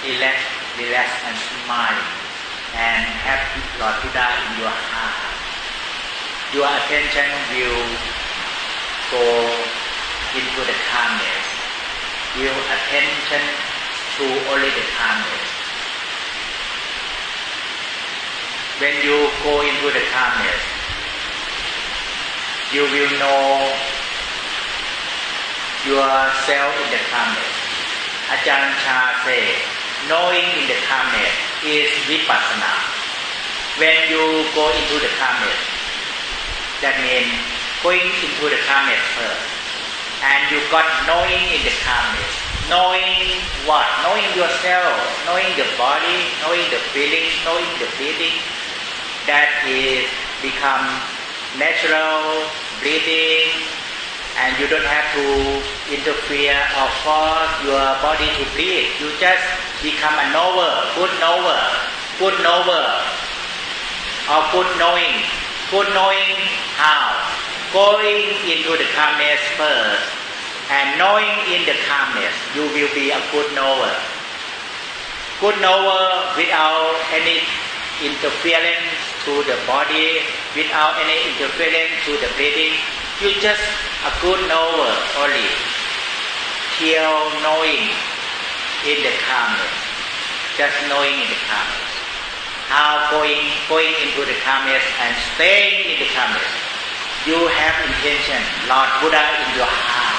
Relax and smiling. And have Lord Buddha in your heart. Your attention will go into the calmness. Your attention to only the calmness. When you go into the calmness, you will know yourself in the calmness. Ajahn Chah says, knowing in the calmness is vipassana. When you go into the calmness, that means going into the calmness first. And you got knowing in the calmness. Knowing what? Knowing yourself, knowing the body, knowing the feeling, knowing the breathing. That is become natural breathing, and you don't have to interfere or force your body to breathe. You just become a knower, good knower, good knower, or good knowing. Good knowing how? Going into the calmness first, and knowing in the calmness, you will be a good knower. Good knower without any interference to the body, without any interference to the breathing. You just a good knower only. Till knowing in the calmness, just knowing in the calmness. How going into the calmness and staying in the calmness. You have intention, Lord Buddha in your heart.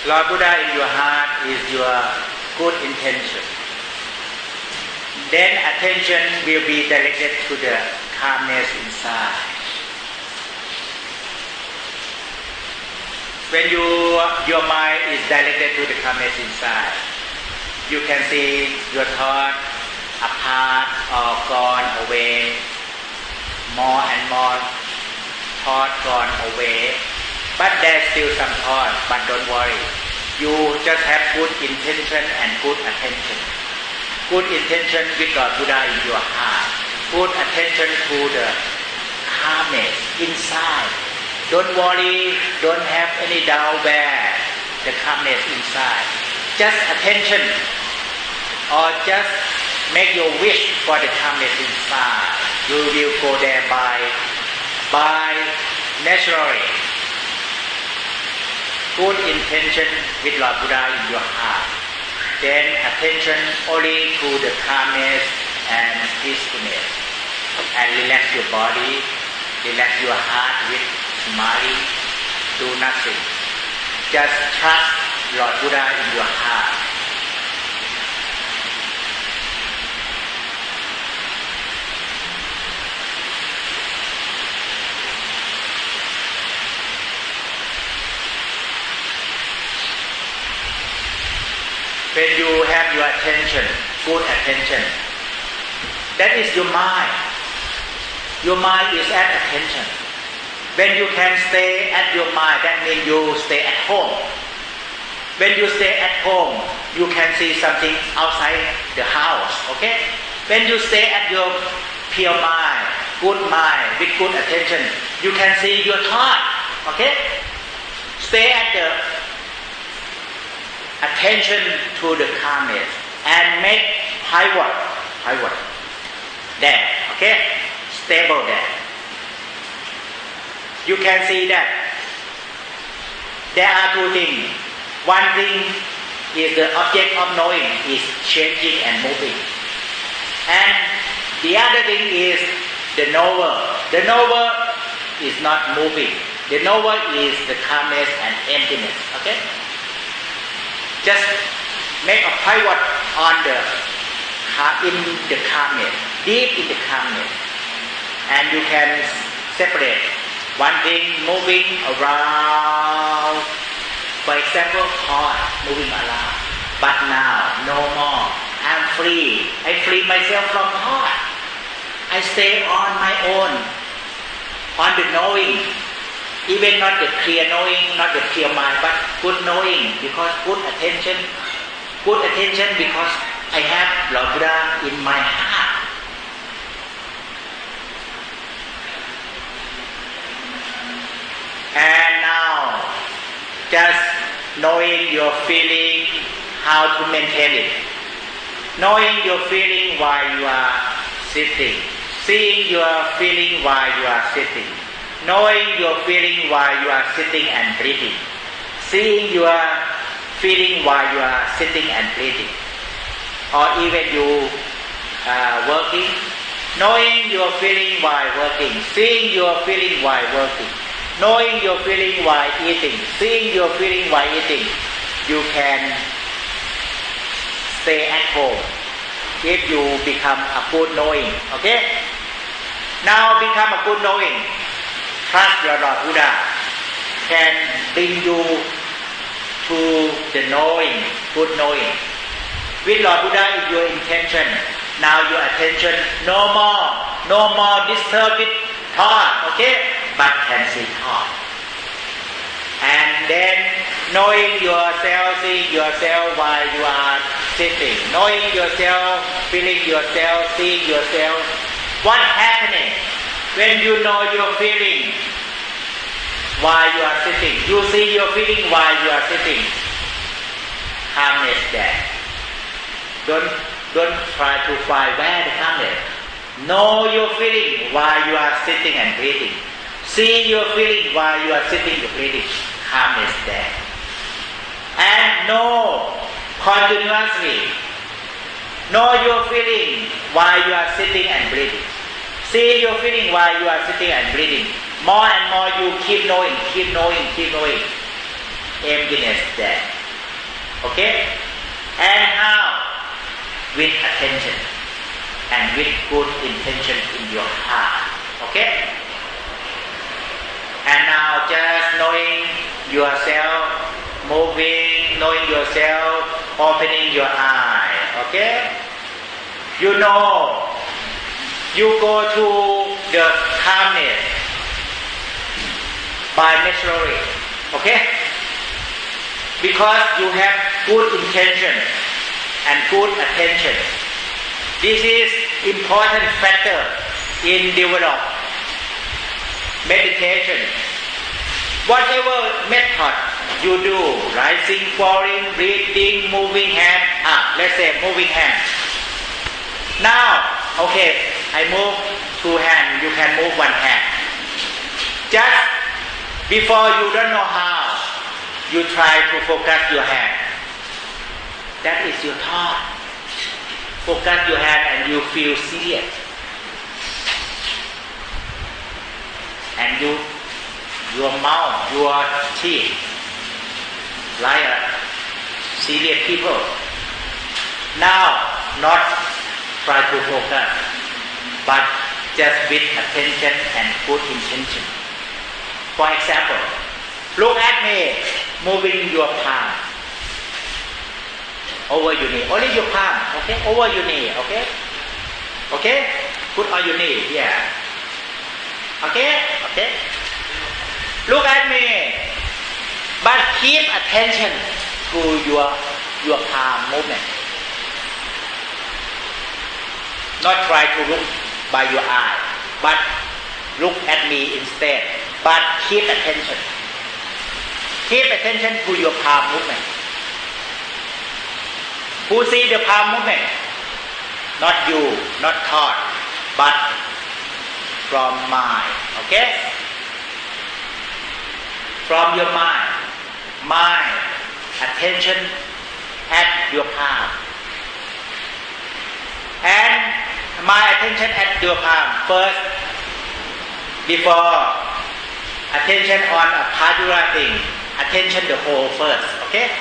Lord Buddha in your heart is your good intention. Then attention will be directed to the calmness inside. When your mind is directed to the calmness inside, you can see your thought apart or gone away, more and more thought gone away. But there's still some thought, but don't worry. You just have good intention and good attention. Good intention with Lord Buddha in your heart. Good attention to the calmness inside. Don't worry, don't have any doubt where the calmness inside. Just attention, or just make your wish for the calmness inside. You will go there by naturally. Good intention with Lord Buddha in your heart. Then attention only to the calmness and peacefulness. And relax your body, relax your heart with smiling. Do nothing. Just trust Lord Buddha in your heart. When you have your attention, good attention, that is your mind. Your mind is at attention. When you can stay at your mind, that means you stay at home. When you stay at home, you can see something outside the house, okay? When you stay at your pure mind, good mind, with good attention, you can see your thought, okay? Stay at the attention to the calmness and make pivot there, okay? Stable there. You can see that there are two things. One thing is the object of knowing is changing and moving, and the other thing is the knower. The knower is not moving. The knower is the calmness and emptiness, okay? Just make a pivot on in the calmness, deep in the calmness, and you can separate one thing moving around. For example, thought moving around. But now, no more. I'm free. I free myself from thought. I stay on my own, on the knowing. Even not the clear knowing, not the clear mind, but good knowing, because good attention because I have Lord Buddha in my heart. And now, just knowing your feeling, how to maintain it. Knowing your feeling while you are sitting. Seeing your feeling while you are sitting. Knowing your feeling while you are sitting and breathing. Seeing your feeling while you are sitting and breathing. Or even you working. Knowing your feeling while working. Seeing your feeling while working. Knowing your feeling while eating. Seeing your feeling while eating. You can stay at home if you become a good knowing. Okay? Now become a good knowing. Trust your Lord Buddha can bring you to the knowing, good knowing. With Lord Buddha is your intention. Now your attention, no more disturbed with thought, okay? But can see thought. And then knowing yourself, seeing yourself while you are sitting. Knowing yourself, feeling yourself, seeing yourself. What's happening? When you know your feeling while you are sitting, you see your feeling while you are sitting. Calmness there. Don't try to find where the calmness. Know your feeling while you are sitting and breathing. See your feeling while you are sitting and breathing. Calmness there. And know continuously. Know your feeling while you are sitting and breathing. See your feeling while you are sitting and breathing. More and more you keep knowing. Emptiness there. Okay? And how? With attention and with good intention in your heart. Okay? And now just knowing yourself, moving, knowing yourself, opening your eye. Okay? You know, you go to the calmness by naturally. Okay? Because you have good intention and good attention. This is important factor in develop meditation. Whatever method you do, rising, falling, breathing, moving hand, let's say moving hand. Now, okay, I move two hands, you can move one hand. Just before you don't know how, you try to focus your hand. That is your thought. Focus your hand and you feel serious. And your mouth, your teeth, like a serious people. Now, not try to focus, but just with attention and good intention. For example, look at me, moving your palm over your knee. Only your palm, okay? Over your knee, okay? Okay? Put on your knee, yeah. Okay? Okay? Look at me, but keep attention to your palm movement. Not try to look by your eye, but look at me instead. But keep attention. Keep attention to your palm movement. Who see the palm movement? Not you, not thought, but from mind. Okay? From your mind. Mind, attention at your palm. And my attention at your palm. First, before attention on a particular thing, attention the whole first. Okay?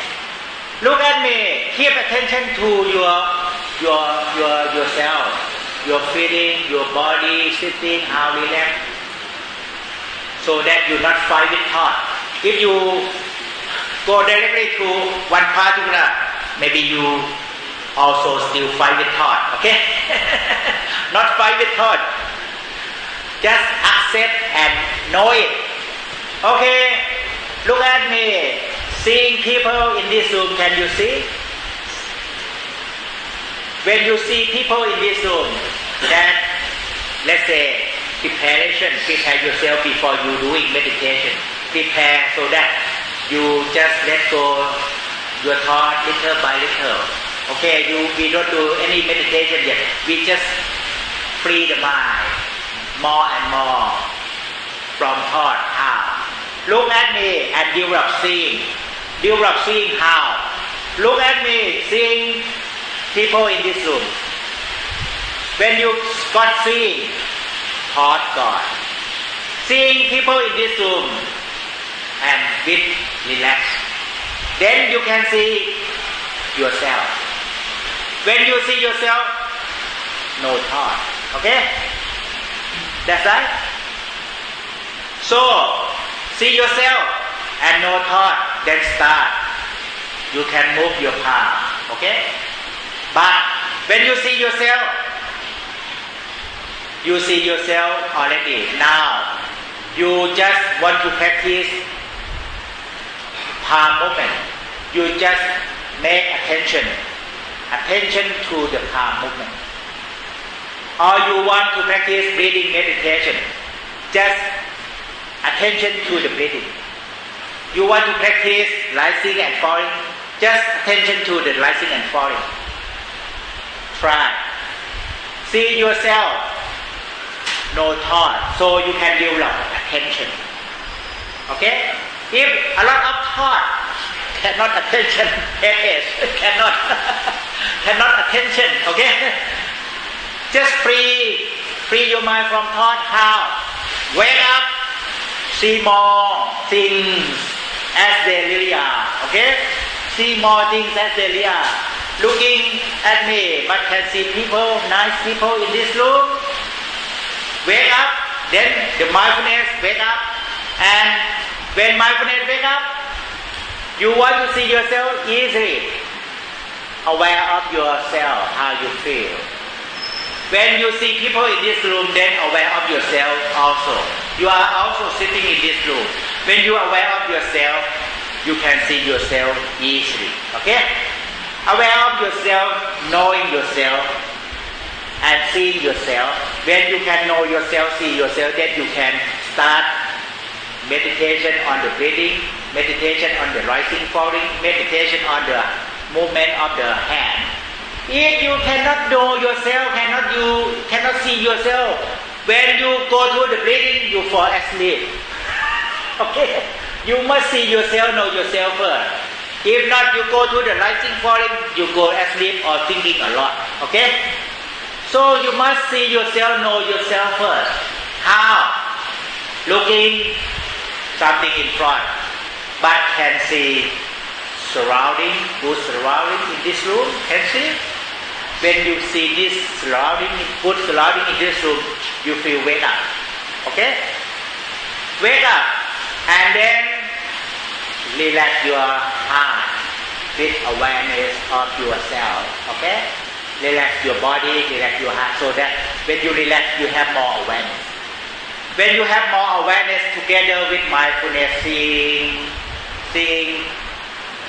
Look at me. Keep attention to yourself, your feeling, your body, sitting, how relaxed, so that you not fight with thought. If you go directly to one particular, maybe you also still fight with thought. Okay? Not fight with thought. Just accept and know it. Okay? Look at me. Seeing people in this room, can you see? When you see people in this room, that, let's say, prepare yourself before you doing meditation. Prepare so that you just let go your thought little by little. Okay, we don't do any meditation yet. We just free the mind more and more from thought. How? Look at me and develop seeing. Develop seeing how. Look at me, seeing people in this room. When you got seeing, thought gone. Seeing people in this room and with relax. Then you can see yourself. When you see yourself, no thought. Okay? That's right? So, see yourself and no thought, then start. You can move your palm. Okay? But when you see yourself already. Now, you just want to practice palm movement. You just make attention to the palm movement. Or you want to practice breathing meditation, just attention to the breathing. You want to practice rising and falling, just attention to the rising and falling. Try. See yourself, no thought, so you can develop attention. Okay? If a lot of thought, cannot attention, cannot attention, okay? Just free your mind from thought. How? Wake up, see more things as they really are, okay? see more things as they really are. Looking at me, but can see people, nice people in this room. Wake up, then the mindfulness wake up, and when mindfulness wake up, you want to see yourself easily, aware of yourself, how you feel. When you see people in this room, then aware of yourself also. You are also sitting in this room. When you are aware of yourself, you can see yourself easily. Okay? Aware of yourself, knowing yourself, and seeing yourself. When you can know yourself, see yourself, then you can start meditation on the breathing, meditation on the rising, falling, meditation on the movement of the hand. If you cannot know yourself, cannot see yourself, when you go through the breathing, you fall asleep. Okay? You must see yourself, know yourself first. If not, you go through the rising, falling, you go asleep or thinking a lot. Okay? So you must see yourself, know yourself first. How? Looking something in front, but can see surrounding, good surrounding in this room, can see. When you see this surrounding, good surrounding in this room, you feel wake up. Okay? Wake up and then relax your heart with awareness of yourself. Okay? Relax your body, relax your heart, so that when you relax, you have more awareness. When you have more awareness together with mindfulness, seeing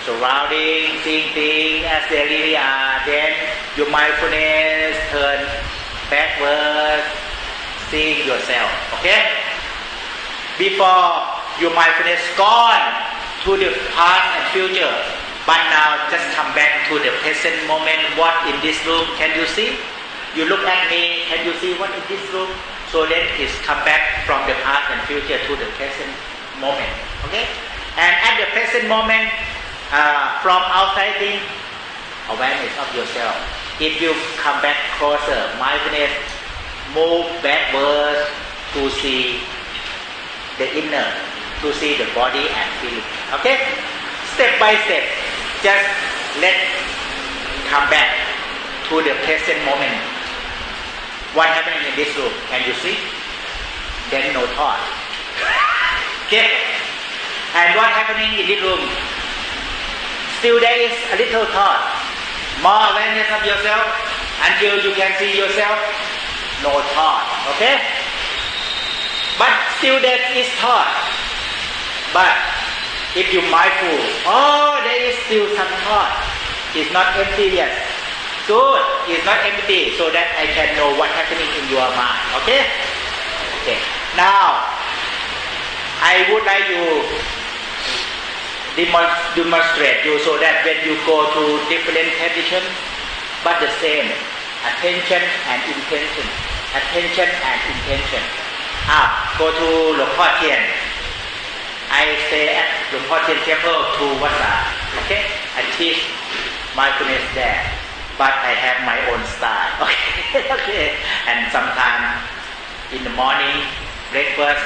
surrounding, seeing things as they really are, then your mindfulness turn backwards, seeing yourself. Okay? Before your mindfulness gone to the past and future, but now just come back to the present moment. What in this room can you see? You look at me, can you see what in this room? So then it's come back from the past and future to the present moment. Okay? And at the present moment, from outside thing, awareness of yourself. If you come back closer, mindfulness move backwards to see the inner, to see the body and feeling. Okay? Step by step, just let come back to the present moment. What happening in this room? Can you see? Then no thought. Okay? And what happening in this room? Still there is a little thought. More awareness of yourself until you can see yourself. No thought. Okay? But still there is thought. But if you mindful, there is still some thought. It's not empty yet. Good. It's not empty, so that I can know what's happening in your mind. Okay? Okay. Now, I would like you demonstrate you so that when you go to different conditions, but the same attention and intention, attention and intention. Go to Luang Por Tien. I stay at Luang Por Tien temple to Wasa. Okay, I teach mindfulness there, but I have my own style. Okay, okay. And sometimes in the morning breakfast,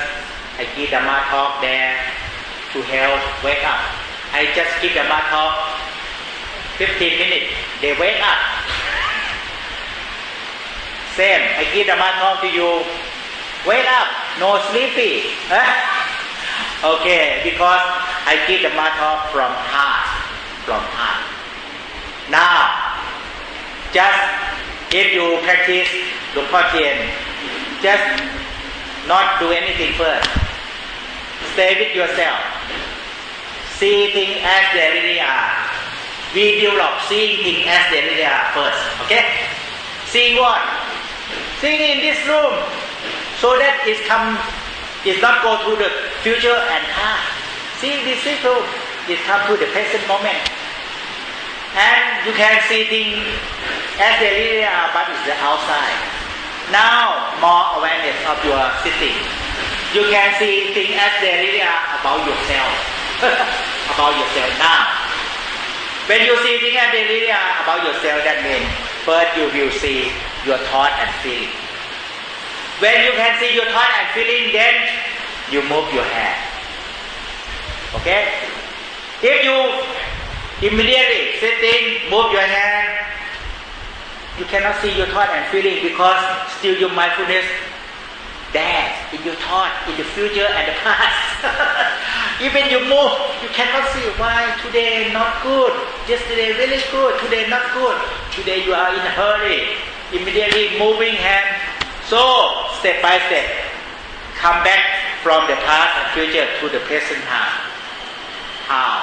I give Dhamma talk there to help wake up. I just give them a talk 15 minutes, they wake up. Same, I give them a talk to you, wake up, no sleepy. Okay, because I give them a talk from heart. Now, just if you practice Luang Por Tien, just not do anything first. Stay with yourself. See things as they really are. We develop seeing things as they really are first. Okay? Seeing what? Seeing in this room. So that it's not go to the future and past. Seeing this room, it come to the present moment. And you can see things as they really are, but it's the outside. Now, more awareness of your sitting. You can see things as they really are about yourself. About yourself now. When you see things as they really are about yourself, that means first you will see your thought and feeling. When you can see your thought and feeling, then you move your hand. Okay? If you Immediately sitting, move your hand. You cannot see your thought and feeling because still your mindfulness there in your thought, in the future and the past. Even you move, you cannot see why today not good, yesterday really good, today not good. Today you are in a hurry. Immediately moving hand. So step by step, come back from the past and future to the present time. How?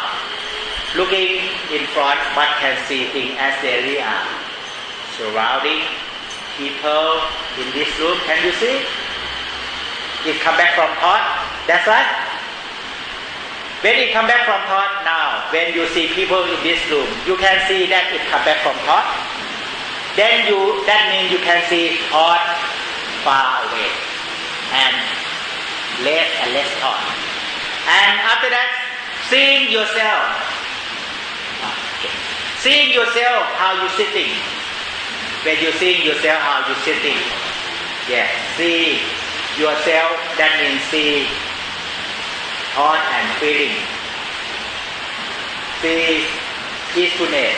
Looking in front, but can see things as they really are. Surrounding people in this room, can you see? It come back from thought. That's right. When it come back from thought, now when you see people in this room, you can see that it come back from thought. Then that means you can see thought far away and less thought. And after that, seeing yourself. Seeing yourself how you sitting. When you seeing yourself how you sitting, yes, see yourself, that means see thought and feeling. See peacefulness,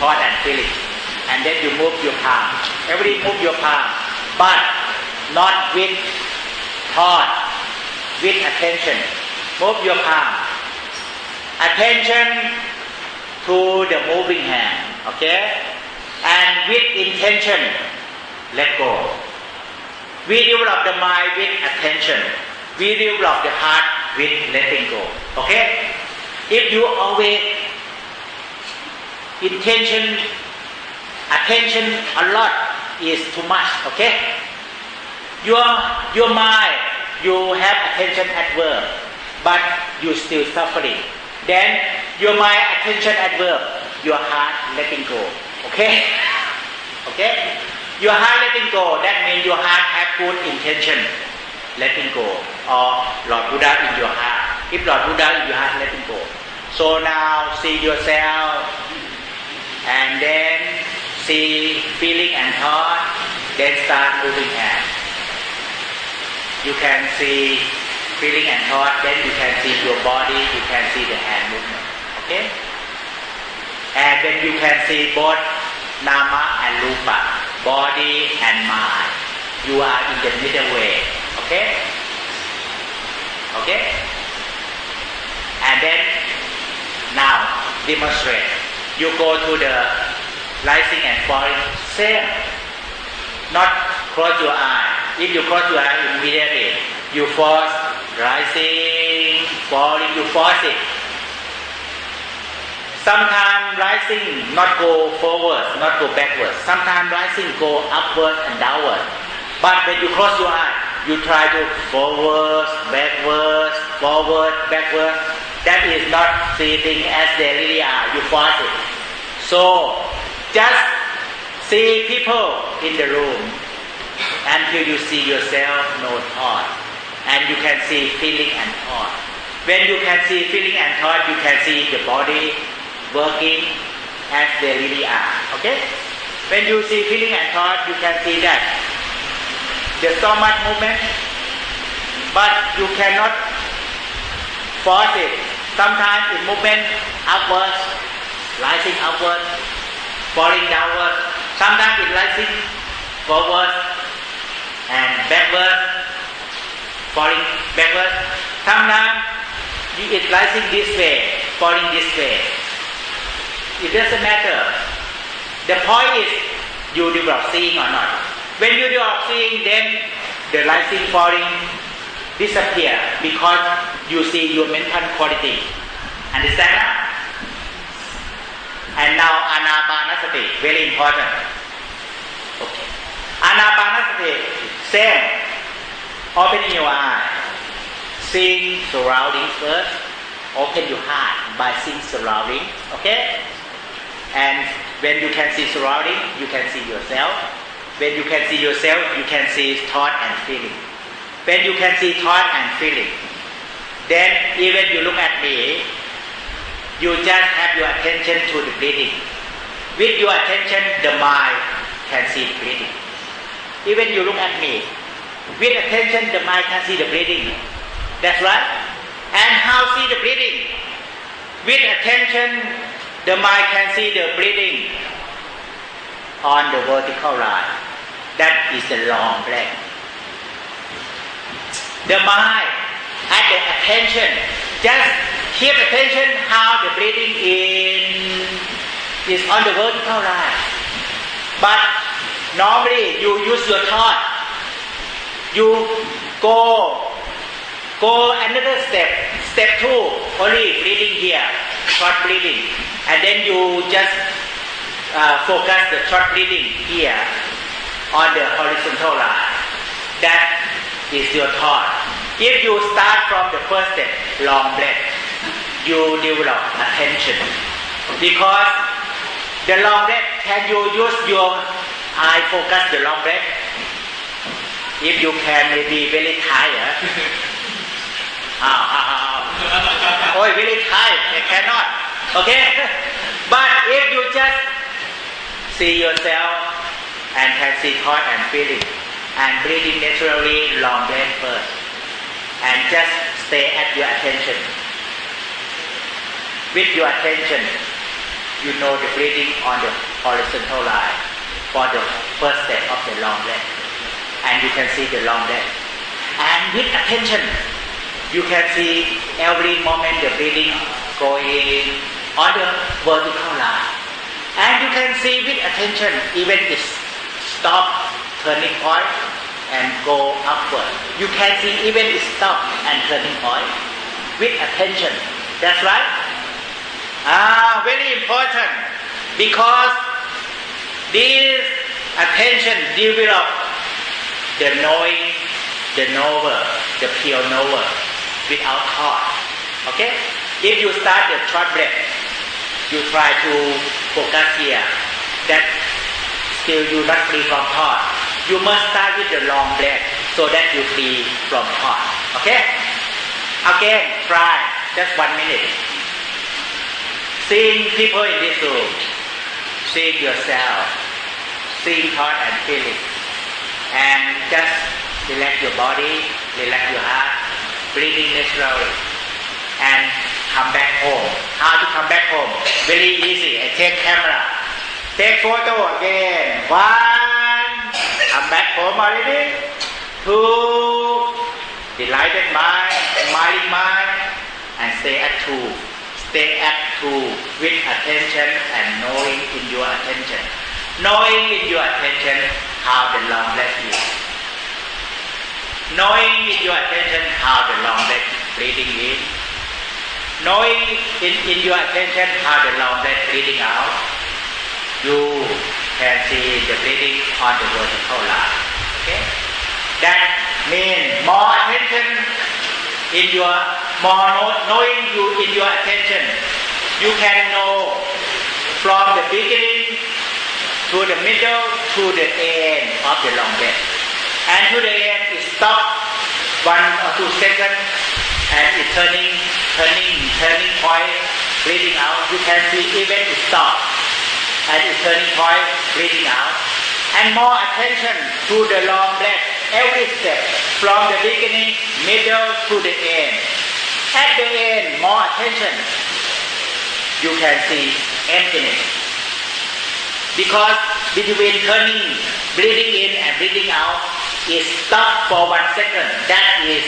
thought and feeling. And then you move your palm. Everybody move your palm, but not with thought, with attention. Move your palm. Attention to the moving hand, okay? And with intention, let go. We develop the mind with attention. We develop the heart with letting go. Okay? If you always attention a lot is too much. Okay? Your mind, you have attention at work, but you still suffering. Then your mind attention at work, your heart letting go. Okay? Okay? Your heart letting go, that means your heart have good intention, letting go. Or Lord Buddha in your heart. If Lord Buddha in your heart, letting go. So now see yourself, and then see feeling and thought, then start moving hand. You can see feeling and thought, then you can see your body, you can see the hand movement. Okay? And then you can see both Nama and Rupa, body and mind. You are in the middle way. Okay? Okay? And then, now, demonstrate. You go to the rising and falling, same. Not close your eye. If you close your eye immediately, you force rising, falling, you force it. Sometimes rising not go forward, not go backwards. Sometimes rising go upward and downward. But when you close your eye, you try to forward, backwards, forward, backwards. That is not seeing as they really are. You force it. So just see people in the room until you see yourself, no thought, and you can see feeling and thought. When you can see feeling and thought, you can see the body working as they really are. Okay? When you see feeling and thought, you can see that there's so much movement, but you cannot force it. Sometimes it movement upwards, rising upwards, falling downwards. Sometimes it rising forward and backward, falling backward. Sometimes it's rising this way, falling this way. It doesn't matter. The point is you develop seeing or not. When you develop seeing, then the rising, falling disappear because you see your mental quality. Understand that? And now anapanasati, very important. Okay. Anapanasati, same. Open your eye. Seeing surroundings first. Open your heart by seeing surroundings. Okay? And when you can see surrounding, you can see yourself. When you can see yourself, you can see thought and feeling. When you can see thought and feeling, then even you look at me, you just have your attention to the breathing. With your attention, the mind can see breathing. Even you look at me, with attention, the mind can see the breathing. That's right. And how see the breathing? With attention, the mind can see the breathing on the vertical line. That is the long breath. The mind at the attention, just keep attention how the breathing in is on the vertical line. But normally you use your thought. You go another step. Step 2, only breathing here, short breathing, and then you just focus the short breathing here on the horizontal line. That is your thought. If you start from the first step, long breath, you develop attention. Because the long breath, can you use your eye focus the long breath? If you can, maybe very tired. Oh, very tired, I cannot. Okay? But if you just see yourself and can see thought and feeling and breathing naturally, long breath first, and just stay at your attention. With your attention, you know the breathing on the horizontal line for the first step of the long breath, and you can see the long breath. And with attention, you can see every moment the breathing going on the vertical line. And you can see with attention, even it stop turning point and go upward. You can see even it stop and turning point with attention. That's right. Very important, because this attention develop the knowing, the knower, the pure knower, without thought. Okay? If you start the short breath, you try to focus here. That still you not free from thought. You must start with the long breath so that you free from thought. Okay? Again, try. Just 1 minute. Seeing people in this room, seeing yourself, seeing thought and feeling, and just relax your body, relax your heart, breathing naturally, and come back home. How to come back home? Very easy. I take camera, take photo again. 1, come back home already. 2, delighted mind, smiling mind, and stay at 2. Stay at 2 with attention and knowing in your attention. Knowing in your attention how the long breath is. Knowing in your attention how the long breath breathing in. Knowing in your attention how the long breath breathing out. You can see the breathing on the vertical line. Okay? That means more attention in your, knowing you in your attention. You can know from the beginning to the middle to the end of the long breath. And to the end it stops 1 or 2 seconds and it turning point, breathing out. You can see even it stops and it turning point, breathing out. And more attention to the long breath, every step from the beginning, middle to the end. At the end, more attention. You can see emptiness. Because between turning, breathing in and breathing out is stopped for 1 second. That is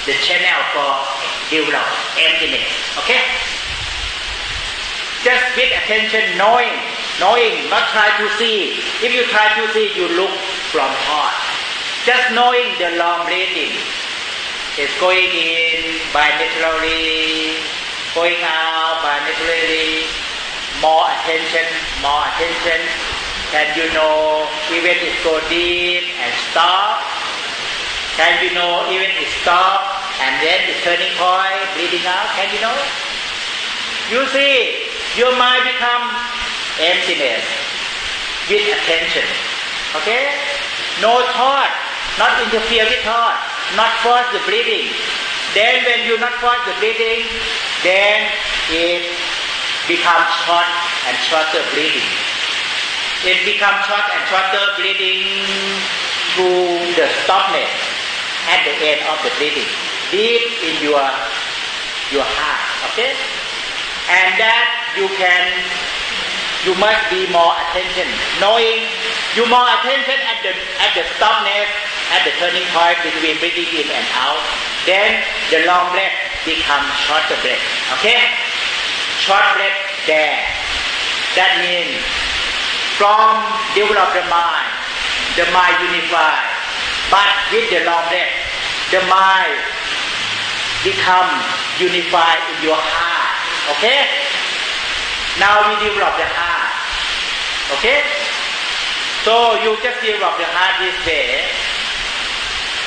the channel for develop emptiness. Okay? Just with attention, knowing, not try to see. If you try to see, you look from thought. Just knowing the long breathing is going in by naturally, going out by naturally. More attention. Can you know even it go deep and stop? Can you know even it stop and then the turning point, breathing out? Can you know? You see, your mind become emptiness with attention. Okay? No thought, not interfere with thought, not force the breathing. Then when you not force the breathing, then it becomes short and shorter breathing. It becomes short and shorter breathing to the stopness at the end of the breathing, deep in your heart. Okay? and that you must be more attention, knowing you more attention at the stopness, at the turning point between breathing in and out. Then the long breath becomes shorter breath. Okay, short breath there. That means from develop the mind unified, but with the long breath, the mind become unified in your heart. Okay. Now we develop the heart. Okay? So you just develop the heart this way.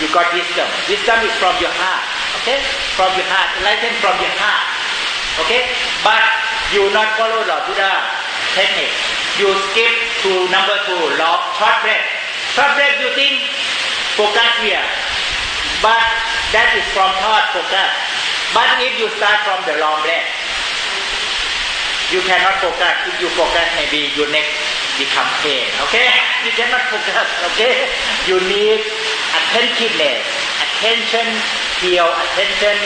You got wisdom. Wisdom is from your heart. Okay? From your heart. Enlightened from your heart. Okay? But you not follow the Buddha technique. You skip to number 2, short breath. Short breath you think focus here. But that is from thought focus. But if you start from the long breath, you cannot focus. If you focus, maybe your neck become pain. Okay? You cannot focus. Okay? You need attentiveness, attention, pure attention,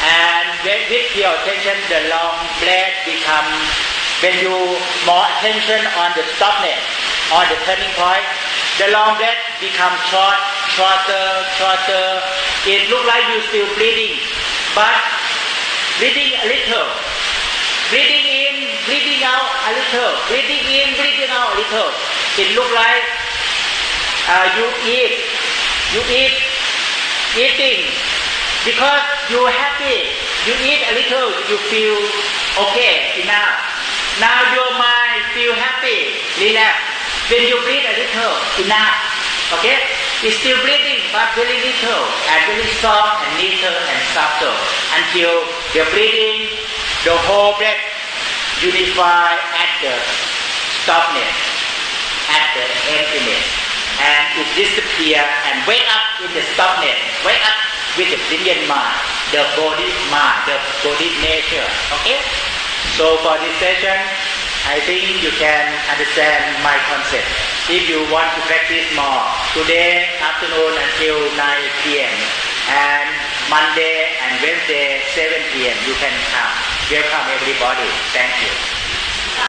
and with pure attention, the long breath become. When you more attention on the stopness, on the turning point, the long breath becomes shorter. It looks like you still breathing, but breathing a little. Breathing in, breathing out a little. Breathing in, breathing out a little. It looks like eating because you're happy. You eat a little, you feel okay enough. Now your mind feel happy, relax. When you breathe a little, enough. Okay? It's still breathing, but very little and very soft and neater and softer until the breathing. The whole breath unify at the stopness, at the emptiness, and it disappear and wake up in the stopness, wake up with the brilliant mind, the body mind, the body nature. Okay? So for this session, I think you can understand my concept. If you want to practice more, today afternoon until 9 p.m. and Monday and Wednesday 7 p.m. you can come. Welcome everybody. Thank you.